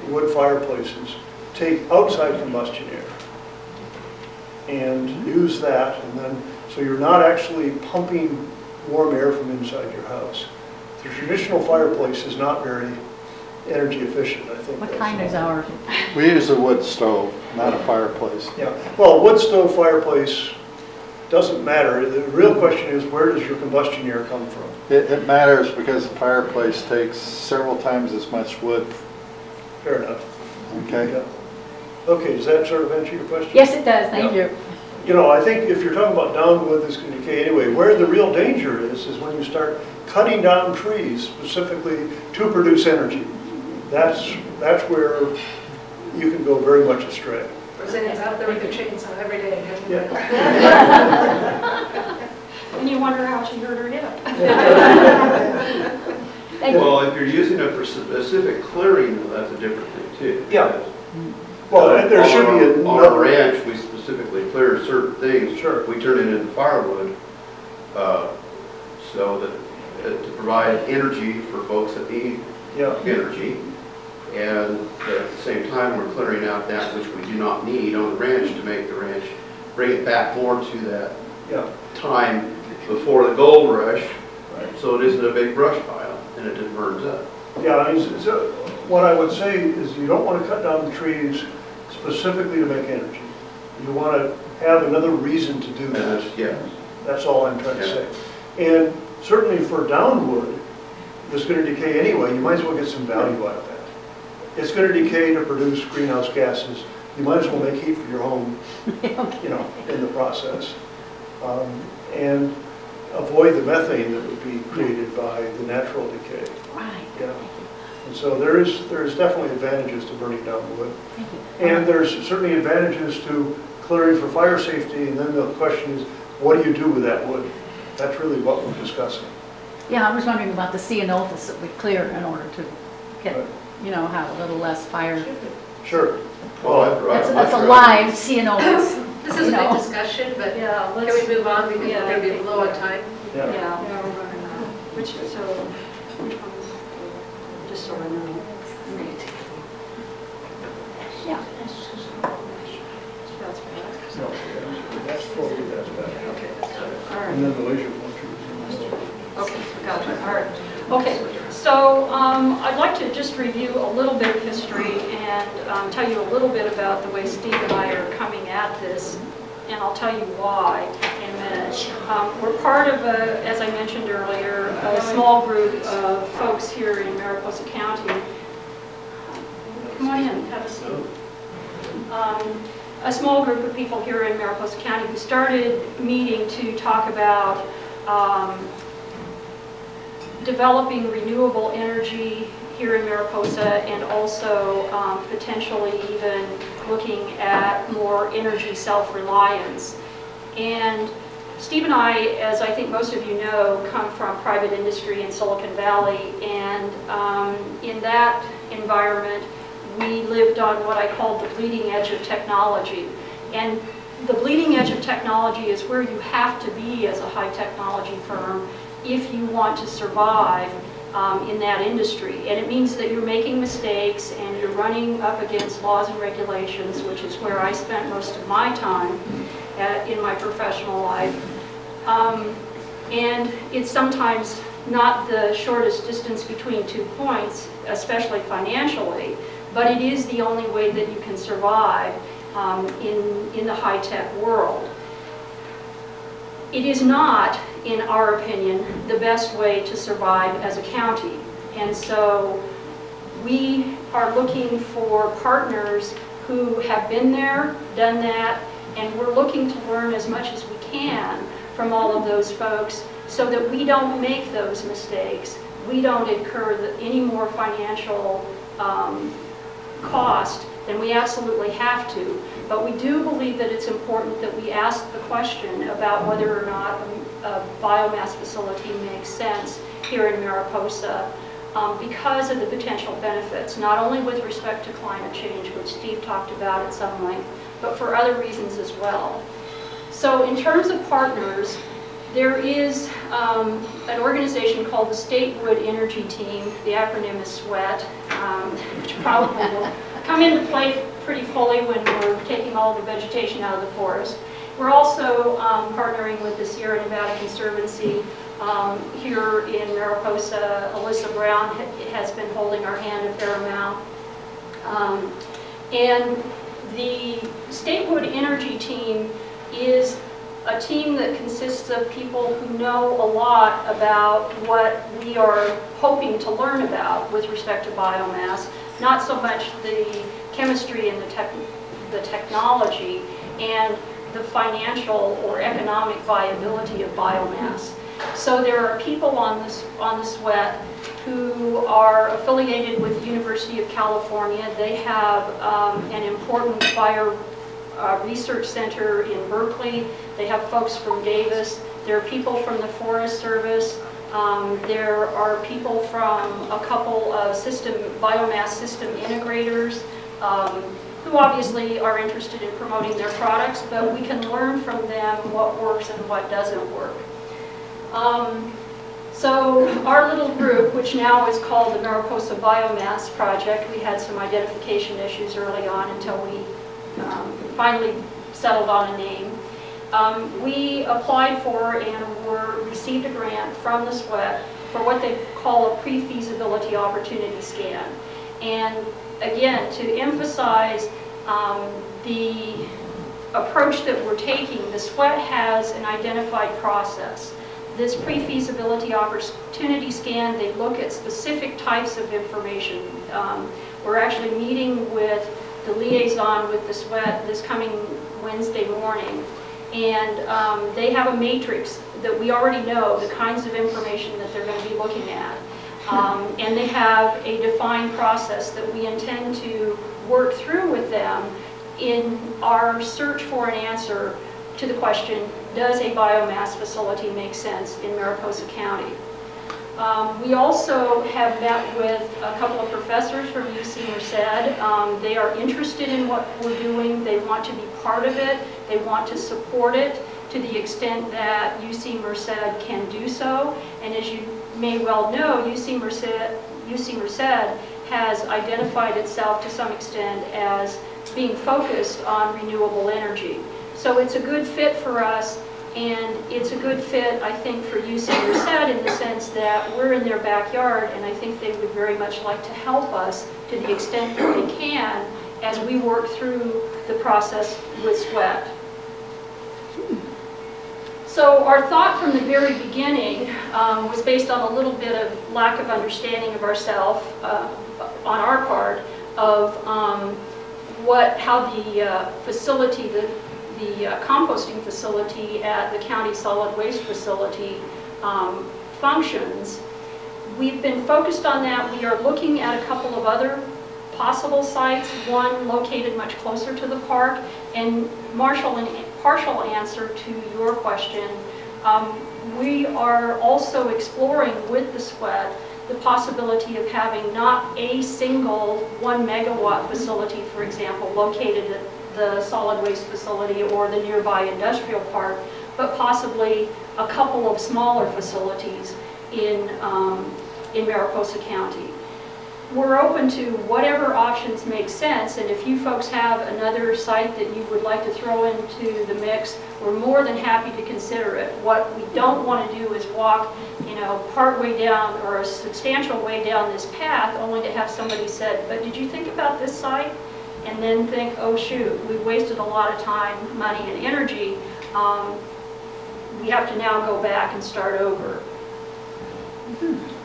wood fireplaces take outside combustion air and use that, and then, so you're not actually pumping warm air from inside your house. The traditional fireplace is not very energy efficient, I think. What kind is ours? We use a wood stove, not a fireplace. Yeah, well, wood stove fireplace doesn't matter. The real question is, where does your combustion air come from? It matters because the fireplace takes several times as much wood, Fair enough. okay? Yeah. Okay, does that sort of answer your question? Yes, it does, thank Yeah. you. You know, I think if you're talking about downed wood that's going to decay anyway, where the real danger is when you start cutting down trees specifically to produce energy. That's where you can go very much astray. Roseanne's out there with a chainsaw every day. And you wonder how she hurt her hip. Thank you. Well, if you're using it for specific clearing, though, that's a different thing too. Yeah. Well, and there should be On our another. ranch, we specifically clear certain things. Sure. We turn it into firewood, so that, to provide energy for folks that need Yeah, energy. And at the same time, we're clearing out that which we do not need on the ranch to make the ranch, bring it back more to that yeah. time before the gold rush, Right. so it isn't a big brush pile and it just burns up. Yeah, I mean, so what I would say is you don't want to cut down the trees specifically to make energy. You want to have another reason to do And that. yeah, That's all I'm trying to Yeah. say. And certainly for downed wood that's going to decay anyway, you might as well get some value out of that. It's going to decay to produce greenhouse gases. You might as well make heat for your home, you know, in the process. And avoid the methane that would be created by the natural decay. Right. Yeah. And so there is definitely advantages to burning down wood. Thank you. And there's certainly advantages to clearing for fire safety, and then the question is, what do you do with that wood? That's really what we're discussing. Yeah, I was wondering about the ceanothus that we clear in order to get, Right. you know, have a little less fire. Sure. well, That's a live ceanothus. This is a good discussion, but Yeah, can let's, we move on because Yeah. we're going to be low on time? Yeah. yeah. Which one is, just so I know. Yeah. That's better. No, that's fully, that's better. Okay, all right. And then the laser pointers. Okay, gotcha, all right. Okay, so I'd like to just review a little bit of history and tell you a little bit about the way Steve and I are coming at this, and I'll tell you why in a minute. We're part of, as I mentioned earlier, a small group of folks here in Mariposa County. Come on in, have a seat. A small group of people here in Mariposa County who started meeting to talk about developing renewable energy here in Mariposa, and also potentially even looking at more energy self-reliance. And Steve and I, as I think most of you know, come from private industry in Silicon Valley, and in that environment, we lived on what I call the bleeding edge of technology. And the bleeding edge of technology is where you have to be as a high technology firm if you want to survive in that industry. And it means that you're making mistakes and you're running up against laws and regulations, which is where I spent most of my time in my professional life. And it's sometimes not the shortest distance between 2 points, especially financially, but it is the only way that you can survive in the high-tech world. It is not, in our opinion, the best way to survive as a county. And so we are looking for partners who have been there, done that, and we're looking to learn as much as we can from all of those folks so that we don't make those mistakes. We don't incur any more financial cost than we absolutely have to. But we do believe that it's important that we ask the question about whether or not a biomass facility makes sense here in Mariposa because of the potential benefits, not only with respect to climate change, which Steve talked about at some length, but for other reasons as well. So in terms of partners, there is an organization called the State Wood Energy Team. The acronym is SWET, which probably will come into play pretty fully when we're taking all the vegetation out of the forest. We're also partnering with the Sierra Nevada Conservancy here in Mariposa. Alyssa Brown has been holding our hand a fair amount. And the State Wood Energy Team is a team that consists of people who know a lot about what we are hoping to learn about with respect to biomass, not so much the chemistry and the technology and the financial or economic viability of biomass. So there are people on the SWET who are affiliated with the University of California. They have an important fire research center in Berkeley. They have folks from Davis. There are people from the Forest Service. There are people from a couple of biomass system integrators who obviously are interested in promoting their products, but we can learn from them what works and what doesn't work. So our little group, which now is called the Mariposa Biomass Project, we had some identification issues early on until we finally settled on a name. We applied for and received a grant from the SWET for what they call a pre-feasibility opportunity scan. And again, to emphasize the approach that we're taking, the SWET has an identified process. This pre-feasibility opportunity scan, they look at specific types of information. We're actually meeting with the liaison with the SWET this coming Wednesday morning, and they have a matrix that we already know the kinds of information that they're going to be looking at. And they have a defined process that we intend to work through with them in our search for an answer to the question, does a biomass facility make sense in Mariposa County? We also have met with a couple of professors from UC Merced. They are interested in what we're doing. They want to be part of it. They want to support it to the extent that UC Merced can do so. And as you may well know, UC Merced has identified itself to some extent as being focused on renewable energy. So it's a good fit for us, and it's a good fit, I think, for UC Merced in the sense that we're in their backyard, and I think they would very much like to help us to the extent that they can as we work through the process with SWET. So our thought from the very beginning was based on a little bit of lack of understanding of ourselves on our part of how the facility, the composting facility at the county solid waste facility functions. We've been focused on that. We are looking at a couple of other possible sites, one located much closer to the park. And Marshall, in partial answer to your question, we are also exploring with the SWET the possibility of having not a single 1 megawatt facility, for example, located at the solid waste facility or the nearby industrial park, but possibly a couple of smaller facilities in Mariposa County. We're open to whatever options make sense, and if you folks have another site that you would like to throw into the mix, we're more than happy to consider it. What we don't want to do is walk, part way down or a substantial way down this path only to have somebody said, but did you think about this site? And then think, oh shoot, we wasted a lot of time, money, and energy. We have to now go back and start over.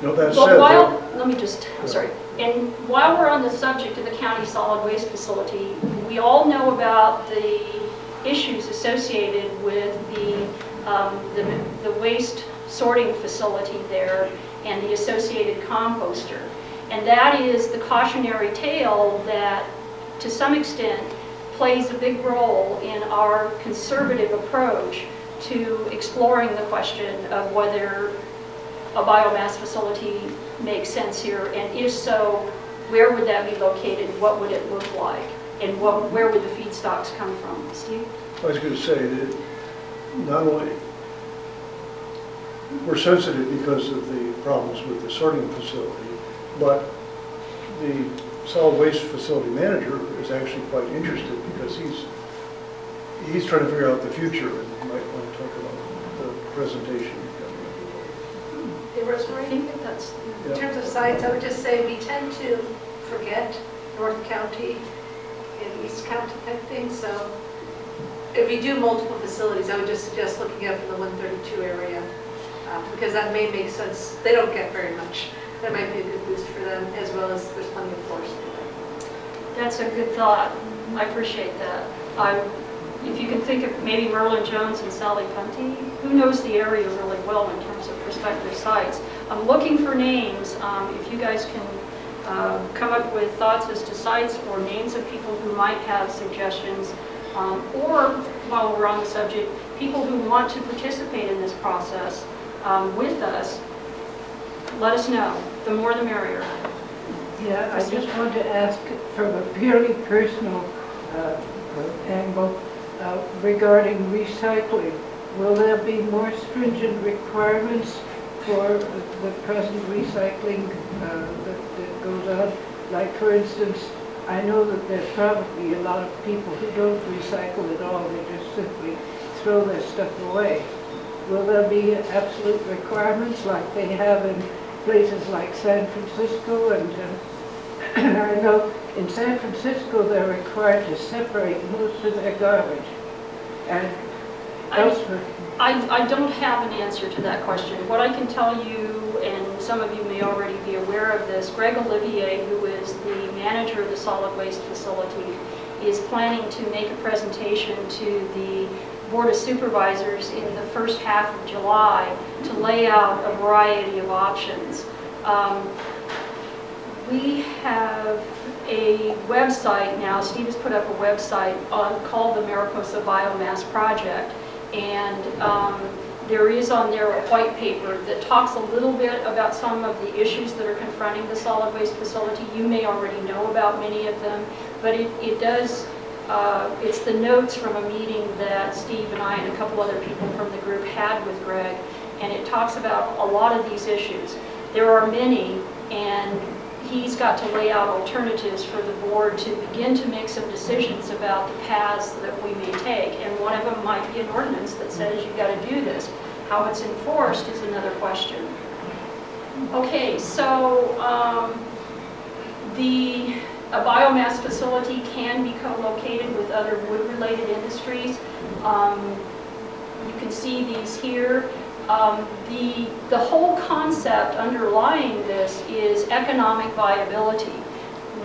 That Well, said, I'm sorry. And while we're on the subject of the county solid waste facility, we all know about the issues associated with the waste sorting facility there and the associated composter. And that is the cautionary tale that, to some extent, plays a big role in our conservative approach to exploring the question of whether a biomass facility makes sense here, and if so, where would that be located, what would it look like, and where would the feedstocks come from? Steve? I was going to say that not only we're sensitive because of the problems with the sorting facility, but the solid waste facility manager is actually quite interested because he's trying to figure out the future, and you might want to talk about the presentation. Hey, Rosemarie, I think that's... in terms of sites, I would just say we tend to forget North County and East County type things. So if we do multiple facilities, I would just suggest looking up in the 132 area because that may make sense. They don't get very much. That might be a good boost for them, as well as there's plenty of force. That's a good thought. I appreciate that. If you can think of maybe Merlin Jones and Sally Punty, who knows the area really well in terms of prospective sites. I'm looking for names. If you guys can come up with thoughts as to sites or names of people who might have suggestions, or while we're on the subject, people who want to participate in this process with us, let us know. The more the merrier. Yeah, I just want to ask from a purely personal angle regarding recycling. Will there be more stringent requirements for the present recycling that goes on? Like, for instance, I know that there's probably a lot of people who don't recycle at all. They just simply throw their stuff away. Will there be absolute requirements like they have in places like San Francisco? And I know in San Francisco they're required to separate most of their garbage. And elsewhere. I don't have an answer to that question. What I can tell you, and some of you may already be aware of this, Greg Olivier, who is the manager of the solid waste facility, is planning to make a presentation to the Board of Supervisors in the first half of July to lay out a variety of options. We have a website now. Steve has put up a website called the Mariposa Biomass Project, and there is on there a white paper that talks a little bit about some of the issues that are confronting the solid waste facility. You may already know about many of them, but it does, it's the notes from a meeting that Steve and I and a couple other people from the group had with Greg, and it talks about a lot of these issues. There are many, and he's got to lay out alternatives for the board to begin to make some decisions about the paths that we may take. And one of them might be an ordinance that says you've got to do this. How it's enforced is another question. Okay, so a biomass facility can be co-located with other wood-related industries. You can see these here. The whole concept underlying this is economic viability.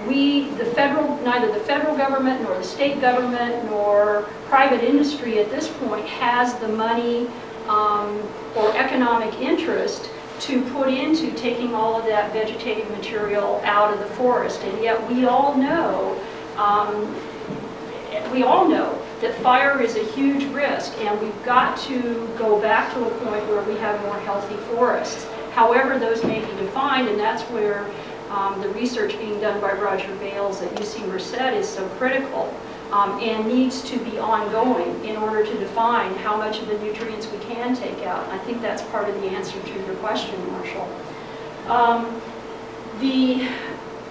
Neither the federal government nor the state government nor private industry at this point has the money or economic interest to put into taking all of that vegetative material out of the forest. And yet we all know that fire is a huge risk, and we've got to go back to a point where we have more healthy forests. However those may be defined, and that's where the research being done by Roger Bales at UC Merced is so critical, and needs to be ongoing in order to define how much of the nutrients we can take out. And I think that's part of the answer to your question, Marshall.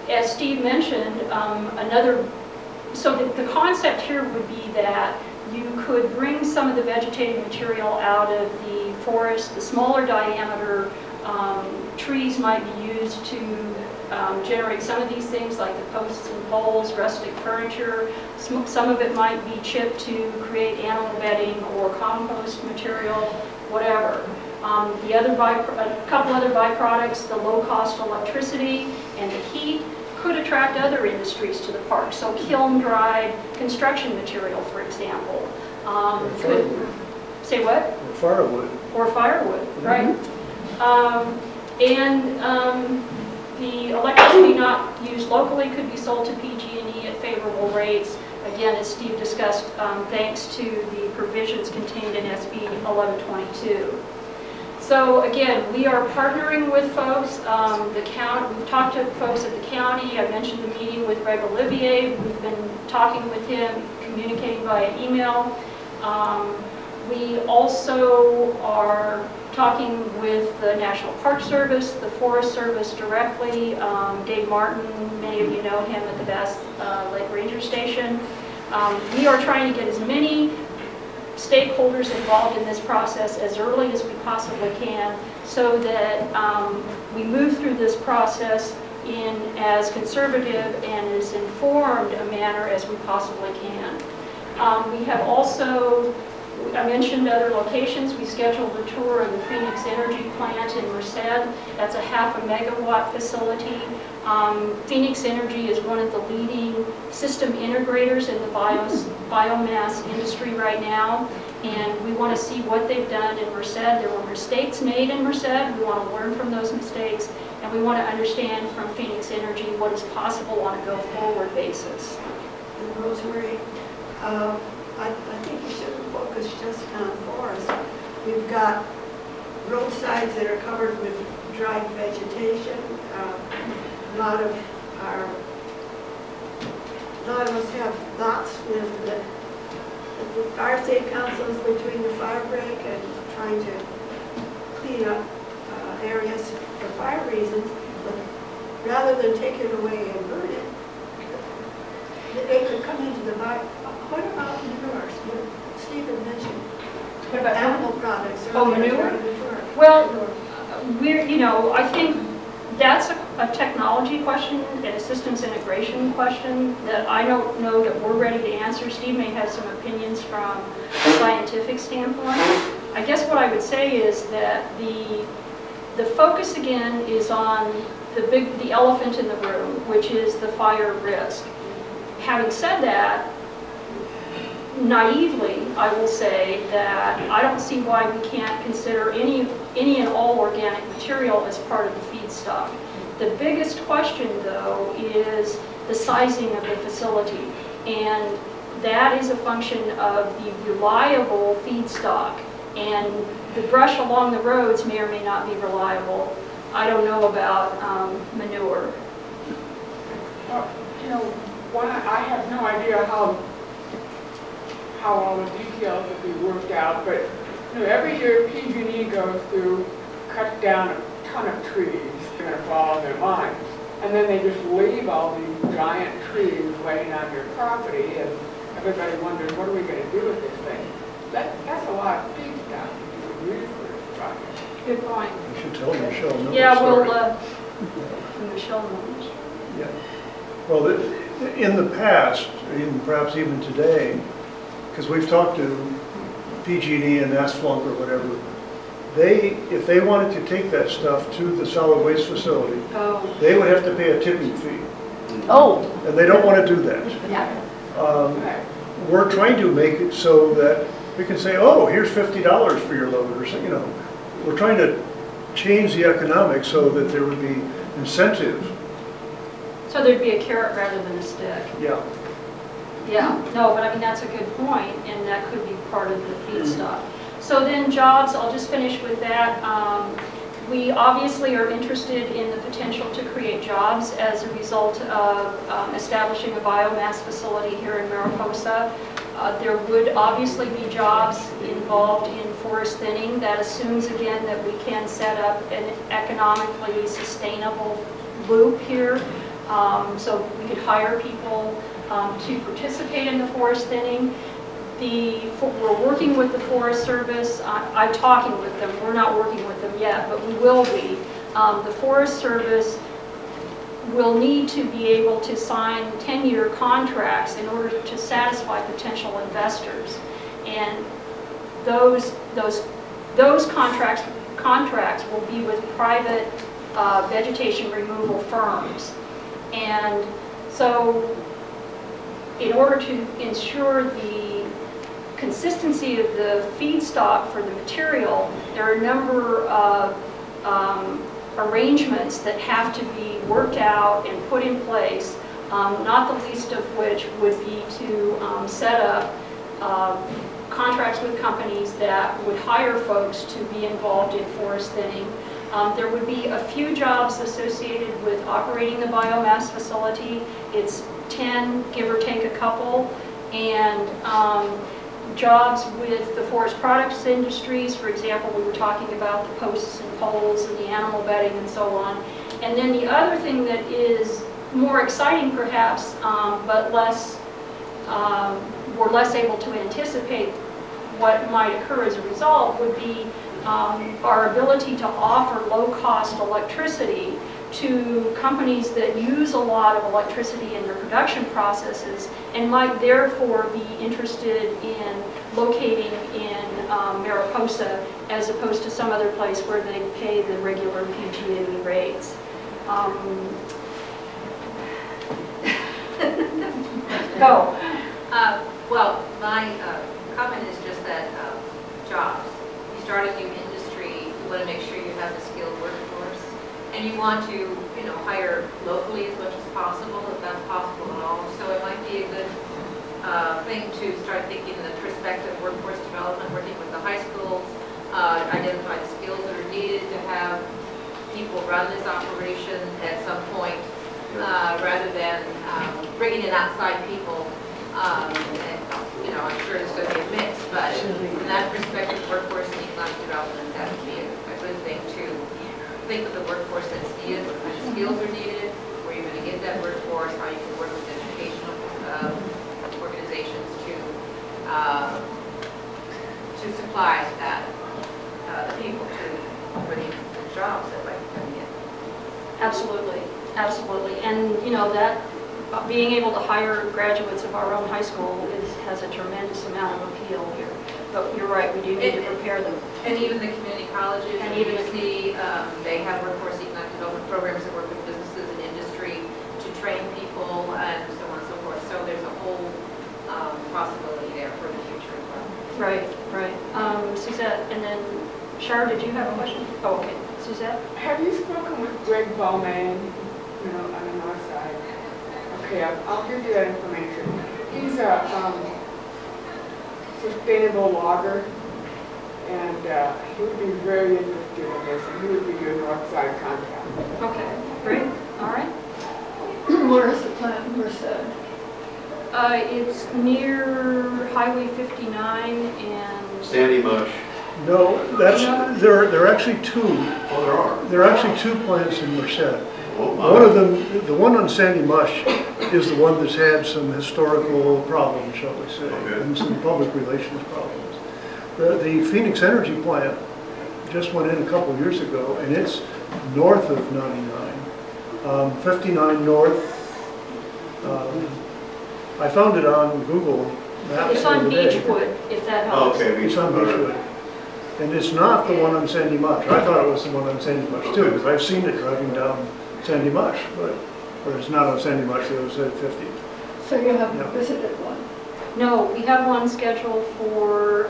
As Steve mentioned, so the concept here would be that you could bring some of the vegetative material out of the forest. The smaller diameter trees might be used to generate some of these things, like the posts and poles, rustic furniture. Some of it might be chipped to create animal bedding or compost material, whatever. A couple other byproducts, the low-cost electricity and the heat, could attract other industries to the park. So kiln-dried construction material, for example. Say what? Or firewood. Or firewood, right. The electricity not used locally could be sold to PG&E at favorable rates. Again, as Steve discussed, thanks to the provisions contained in SB 1122. So again, we are partnering with folks. We've talked to folks at the county. I mentioned the meeting with Greg Olivier. We've been talking with him, communicating via email. We also are talking with the National Park Service, the Forest Service directly. Dave Martin, many of you know him at the Bass Lake Ranger Station. We are trying to get as many stakeholders involved in this process as early as we possibly can, so that we move through this process in as conservative and as informed a manner as we possibly can. We have also, I mentioned other locations. We scheduled a tour of the Phoenix Energy Plant in Merced. That's a 0.5 megawatt facility. Phoenix Energy is one of the leading system integrators in the biomass industry right now, and we want to see what they've done in Merced. There were mistakes made in Merced. We want to learn from those mistakes, and we want to understand from Phoenix Energy what is possible on a go-forward basis. And Rosemarie, I think you should focus just on forests. We've got roadsides that are covered with dried vegetation. A lot of us have thoughts with the fire safe councils between the fire break and trying to clean up areas for fire reasons. But rather than take it away and burn it, they could come into the fire. What about manures? What Stephen mentioned. What about animal products? Oh, manure? Well, I think that's a technology question and a systems integration question that I don't know that we're ready to answer. Steve may have some opinions from a scientific standpoint. I guess what I would say is that the focus again is on the elephant in the room, which is the fire risk. Having said that, naively, I will say that I don't see why we can't consider any and all organic material as part of the feedstock. The biggest question, though, is the sizing of the facility, and that is a function of the reliable feedstock, and the brush along the roads may or may not be reliable. I don't know about manure. Well, I have no idea how all the details will be worked out, but every year PG&E goes through, cut down a ton of trees that are going to fall on their mines, and then they just leave all these giant trees laying on your property, and everybody wonders, what are we going to do with this thing? That's a lot of feedstock that you would use for this project. Good point. You should tell Michelle. Yeah, well, Michelle knows. Yeah. Well, in the past, perhaps even today, because we've talked to PG&E and Asflunk or whatever, if they wanted to take that stuff to the solid waste facility, they would have to pay a tipping fee. Oh. And they don't want to do that. Yeah. We're trying to make it so that we can say, oh, here's $50 for your load, or we're trying to change the economics so that there would be incentive. So there'd be a carrot rather than a stick. Yeah. Yeah, no, but I mean, that's a good point, and that could be part of the feedstock. So then jobs, I'll just finish with that. We obviously are interested in the potential to create jobs as a result of establishing a biomass facility here in Mariposa. There would obviously be jobs involved in forest thinning. That assumes, again, that we can set up an economically sustainable loop here. So we could hire people to participate in the forest thinning. We're working with the Forest Service. I'm talking with them. We're not working with them yet, but we will be. The Forest Service will need to be able to sign 10-year contracts in order to satisfy potential investors. And those contracts will be with private vegetation removal firms. And so in order to ensure the consistency of the feedstock for the material, there are a number of arrangements that have to be worked out and put in place, not the least of which would be to set up contracts with companies that would hire folks to be involved in forest thinning. There would be a few jobs associated with operating the biomass facility. It's 10, give or take a couple, and jobs with the forest products industries. For example, we were talking about the posts and poles and the animal bedding and so on. And then the other thing that is more exciting perhaps, but we're less able to anticipate what might occur as a result, would be our ability to offer low-cost electricity to companies that use a lot of electricity in their production processes and might therefore be interested in locating in Mariposa as opposed to some other place where they pay the regular PG&E rates. Go. Well, my comment is just that jobs. You start a new industry, you want to make sure you have a skilled workforce, and you want to, hire locally as much as possible, if that's possible at all. So it might be a good thing to start thinking in the perspective of workforce development, working with the high schools, identify the skills that are needed to have people run this operation at some point, rather than bringing in outside people. I'm sure it's going to be a mix, but from that perspective, workforce and economic development, that would be a good thing to think of the workforce that's needed, what kind of skills are needed, where you're going to get that workforce, how you can work with educational organizations to supply that the people for the jobs that might be coming in. Absolutely, absolutely, and that being able to hire graduates of our own high school has a tremendous amount of appeal here. But you're right, we do need to prepare them. And even the community colleges, and even they have workforce economic development programs that work with businesses and industry to train people and so on and so forth. So there's a whole possibility there for the future as well. Right, right. Suzette, and then Shar, did you have a question? Oh, okay. Suzette? Have you spoken with Greg Bowman, on the north side? Okay, I'll give you that information. He's a sustainable logger, and he would be very interested in this, and he would be your north side contact. Okay, great. All right. Where is the plant? Where's that? It's near Highway 59 and... Sandy Mush. No, there are actually two. Oh, there are. There are actually two plants in Merced. Oh, my. One of them, the one on Sandy Mush, is the one that's had some historical problems, shall we say, okay, and some public relations problems. The Phoenix Energy plant just went in a couple years ago, and it's north of 99, 59 north. I found it on Google Maps. It's on Beechwood, if that helps. Oh, okay, It's on Beechwood. And it's not the one on Sandy Mush. I thought it was the one on Sandy Mush too, because I've seen it driving down Sandy Mush, but it's not on Sandy Much, it was at 50. So you haven't visited one? No, we have one scheduled for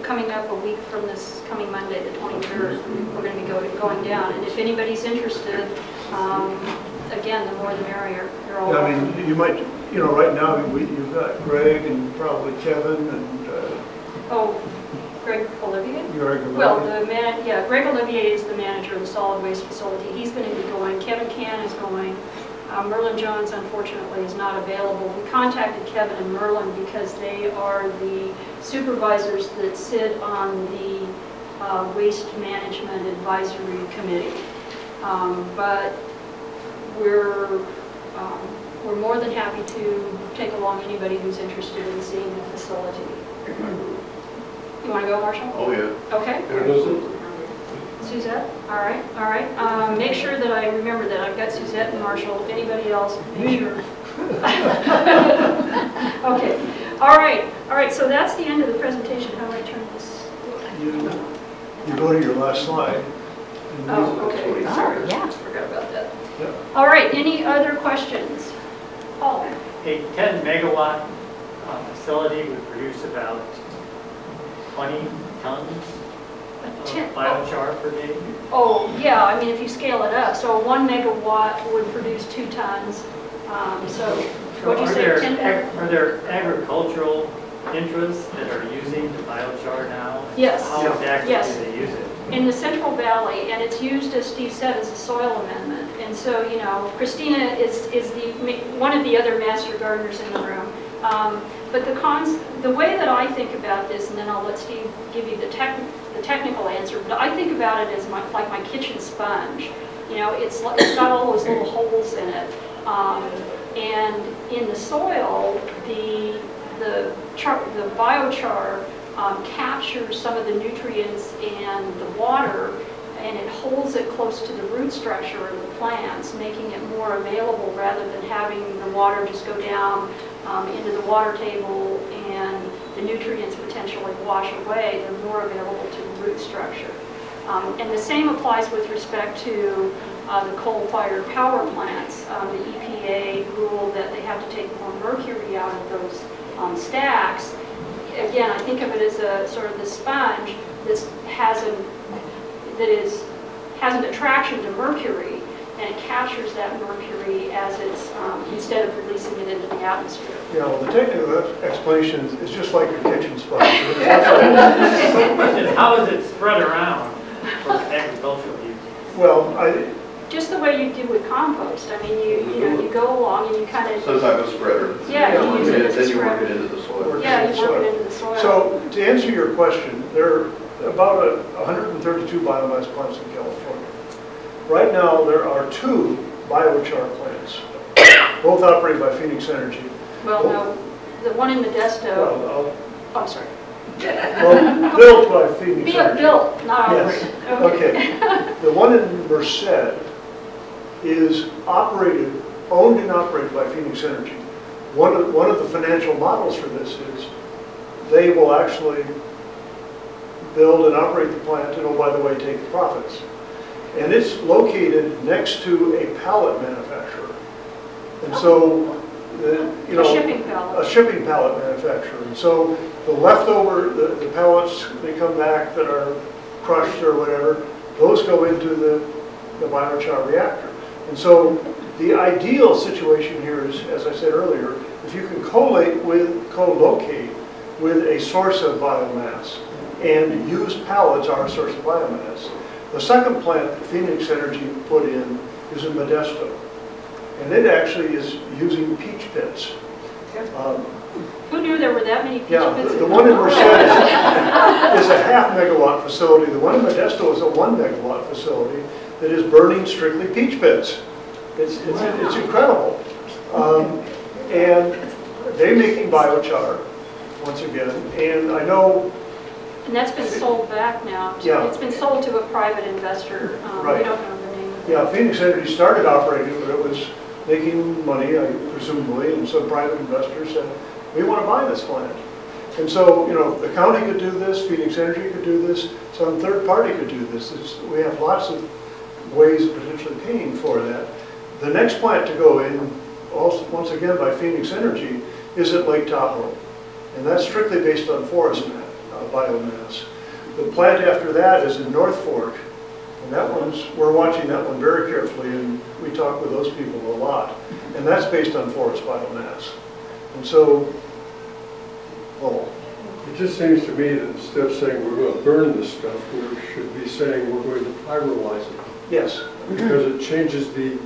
coming up a week from this coming Monday, the 23rd. We're going to be going down, and if anybody's interested, again, the more the merrier. You're all Yeah, I mean, you might, you know, right now you've got Greg and probably Kevin and Oh, Greg Olivier? Well, Greg Olivier is the manager of the solid waste facility. He's going to be going. Kevin Can is going. Merlin Jones, unfortunately, is not available. We contacted Kevin and Merlin because they are the supervisors that sit on the Waste Management Advisory Committee. But we're more than happy to take along anybody who's interested in seeing the facility. You want to go, Marshall? Oh, yeah. Okay. Suzette? All right, all right. Make sure that I remember that. I've got Suzette and Marshall. Anybody else? Make sure. Okay. All right. All right. So that's the end of the presentation. How do I turn this? You go to your last slide. Oh, okay. Sorry. yeah. Forgot about that. Yeah. All right. Any other questions? Paul? A 10 megawatt facility would produce about 20 tons of biochar per day. Oh, yeah, I mean, if you scale it up, so 1 megawatt would produce 2 tons. So what'd you say, 10? Are there agricultural interests that are using the biochar now? Yes. How exactly do they use it? In the Central Valley, and it's used, as Steve said, as a soil amendment. And so, you know, Christina is one of the other master gardeners in the room. But the way that I think about this, and then I'll let Steve give you the technical answer, but I think about it as like my kitchen sponge. You know, it's got all those little holes in it. And in the soil, the biochar captures some of the nutrients and the water, and it holds it close to the root structure of the plants, making it more available rather than having the water just go down into the water table and the nutrients potentially wash away. They're more available to the root structure. And the same applies with respect to the coal-fired power plants. The EPA ruled that they have to take more mercury out of those stacks. Again, I think of it as a sort of the sponge that has an attraction to mercury, and it captures that mercury as it's instead of releasing it into the atmosphere. Yeah, well, the technical explanation is just like your kitchen sponge. How is it spread around for agricultural use? Well, just the way you do with compost. I mean, you go along and you kind of Some type of spreader. Yeah, you use it as a then you work spreader. it into the soil. Yeah, you work it into the soil. So to answer your question, there are about 132 biomass plants in California. Right now, there are 2 biochar plants, both operated by Phoenix Energy. Well, no, the one in Modesto. Well, I'm sorry. built by Phoenix Energy. Built, not Yes. operated. Okay. The one in Merced is owned and operated by Phoenix Energy. One of the financial models for this is they will actually build and operate the plant and, oh, by the way, take the profits. And it's located next to a pallet manufacturer. And so, A shipping pallet. A shipping pallet manufacturer. And so the leftover, the pellets, they come back that are crushed or whatever, those go into the biochar reactor. And so the ideal situation here is, as I said earlier, if you can co-locate with a source of biomass and use pallets are a source of biomass. The second plant that Phoenix Energy put in is in Modesto. And it actually is using peach pits. Who knew there were that many peach pits? The one in Merced is a 0.5 megawatt facility. The one in Modesto is a 1 megawatt facility that is burning strictly peach pits. It's incredible. And they're making biochar, once again. And I know... And that's been sold back now. Yeah. It's been sold to a private investor. Right. We don't know the name of it. Yeah, Phoenix Energy started operating, but it was making money, presumably, and some private investors said, we want to buy this plant. And so, the county could do this, Phoenix Energy could do this, some third party could do this. We have lots of ways of potentially paying for that. The next plant to go in, also, once again by Phoenix Energy, is at Lake Tahoe. And that's strictly based on forest biomass. The plant after that is in North Fork, and that one's, we're watching that one very carefully, and we talk with those people a lot. And that's based on forest biomass. And so, well, It just seems to me that instead of saying we're going to burn this stuff, we should be saying we're going to pyrolyze it. yes. Because it changes the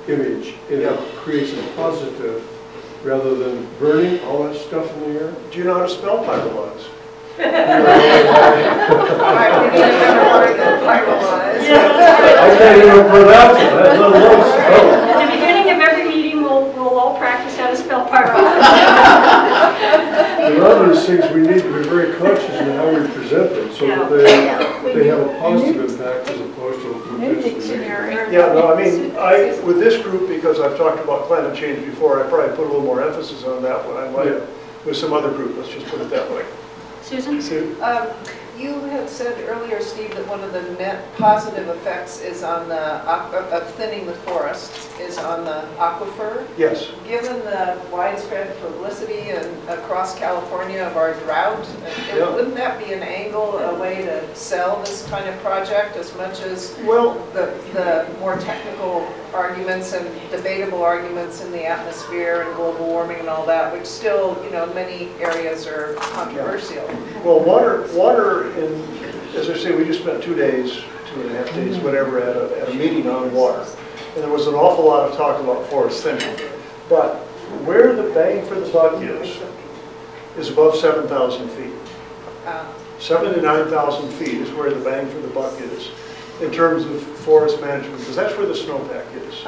image and it creates a positive rather than burning all that stuff in the air. Do you know how to spell pyrolyze? All right, we need a better word than pyrolyze. I can't even pronounce it, let alone spell it. At the beginning of every meeting, we'll all practice how to spell pyrolysis. There are those things we need to be very conscious in how we present them so that they have a positive impact as opposed to potentially negative. Yeah, no, I mean, with this group, because I've talked about climate change before, I probably put a little more emphasis on that one. I might with some other group, let's just put it that way. Susan? Sue? You had said earlier, Steve, that one of the net positive effects is on the, of thinning the forest, is on the aquifer. Yes. Given the widespread publicity across California of our drought, wouldn't that be an angle, a way to sell this kind of project as much as the more technical arguments and debatable arguments in the atmosphere and global warming and all that, which still, you know, many areas are controversial. Well, water, in, as I say, we just spent 2 days, 2.5 days, whatever, at a meeting on water. And there was an awful lot of talk about forest thinning. But where the bang for the buck is above 7,000 feet. 7,000 to 9,000 feet is where the bang for the buck is in terms of forest management, because that's where the snowpack is.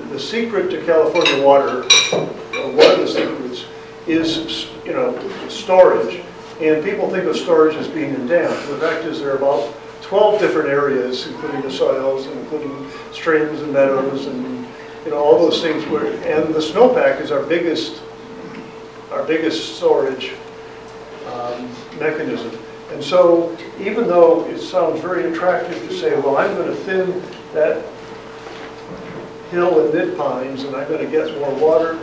The secret to California water, one of the secrets, is, you know, storage. And people think of storage as being in dams. The fact is there are about 12 different areas, including the soils, and including streams and meadows, and you know all those things. Where and the snowpack is our biggest storage mechanism. And so, even though it sounds very attractive to say, well, I'm going to thin that hill in mid-pines, and I'm going to get more water.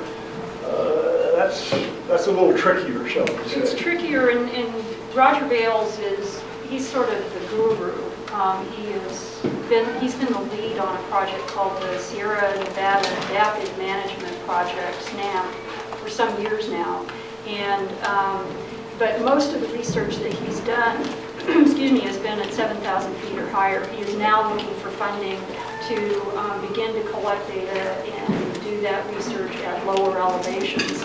That's a little trickier, shall we say. It's trickier, and Roger Bales he's sort of the guru. He's been the lead on a project called the Sierra Nevada Adaptive Management Project, SNAP, for some years now. And but most of the research that he's done, excuse me, has been at 7,000 feet or higher. He is now looking for funding to begin to collect data and do that research at lower elevations.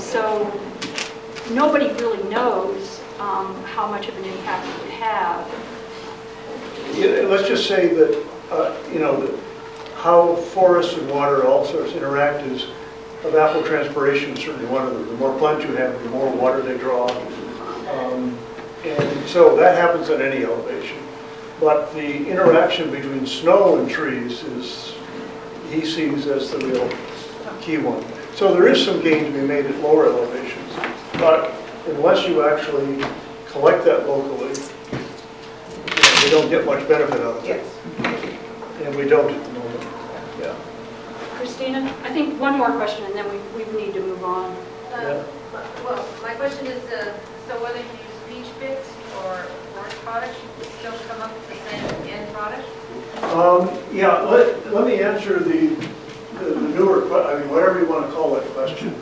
So nobody really knows how much of an impact it would have. Yeah, let's just say that, you know, that how forests and water all sorts interact is evapotranspiration is certainly one of them. The more plants you have, the more water they draw. And so that happens at any elevation. But the interaction between snow and trees is, he sees as the real key one. So there is some gain to be made at lower elevations. But unless you actually collect that locally, we don't get much benefit out of it. Yes. And we don't at the moment. Yeah. Christina, I think one more question and then we need to move on. Well, my question is, so whether you use beach bits or forest products, you still come up with the same end product? Yeah, let me answer the newer, I mean, whatever you want to call that question.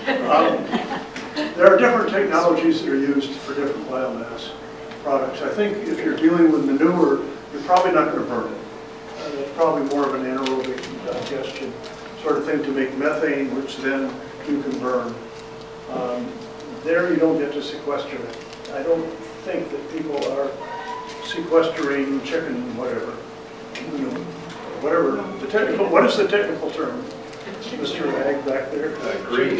There are different technologies that are used for different biomass products. I think if you're dealing with manure, you're probably not going to burn it. It's probably more of an anaerobic digestion sort of thing to make methane, which then you can burn. There you don't get to sequester it. I don't think that people are sequestering chicken, whatever. Whatever the technical. What is the technical term, Mr. Ag back there? Green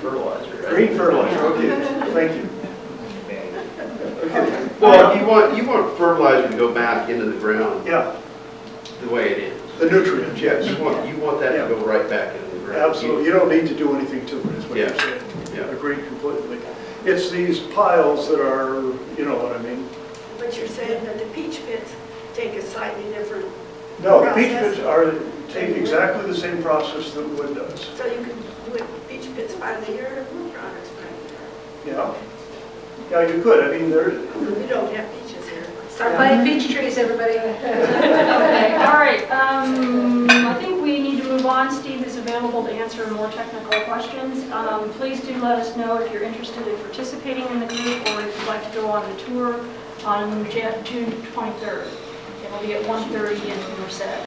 fertilizer. Right? Green fertilizer. Okay, thank you. Okay. Well, you want fertilizer to go back into the ground. Yeah. The way it is. The nutrients. Yes. You want that to go right back into the ground. Absolutely. You don't need to do anything to it. Is what you're saying. Yeah. Agreed completely. It's these piles that are, you know what I mean. But you're saying that the peach pits take a slightly different No, the process. peach pits are take exactly the same process that wood does. So you can do it beach pits by the year, products, Yeah. Yeah, you could. I mean, there. we don't have beaches here. Start planting beech trees, everybody. Okay, all right. I think we need to move on. Steve is available to answer more technical questions. Please do let us know if you're interested in participating in the group or if you'd like to go on the tour on June 23rd. It'll be at 1:30 in Merced.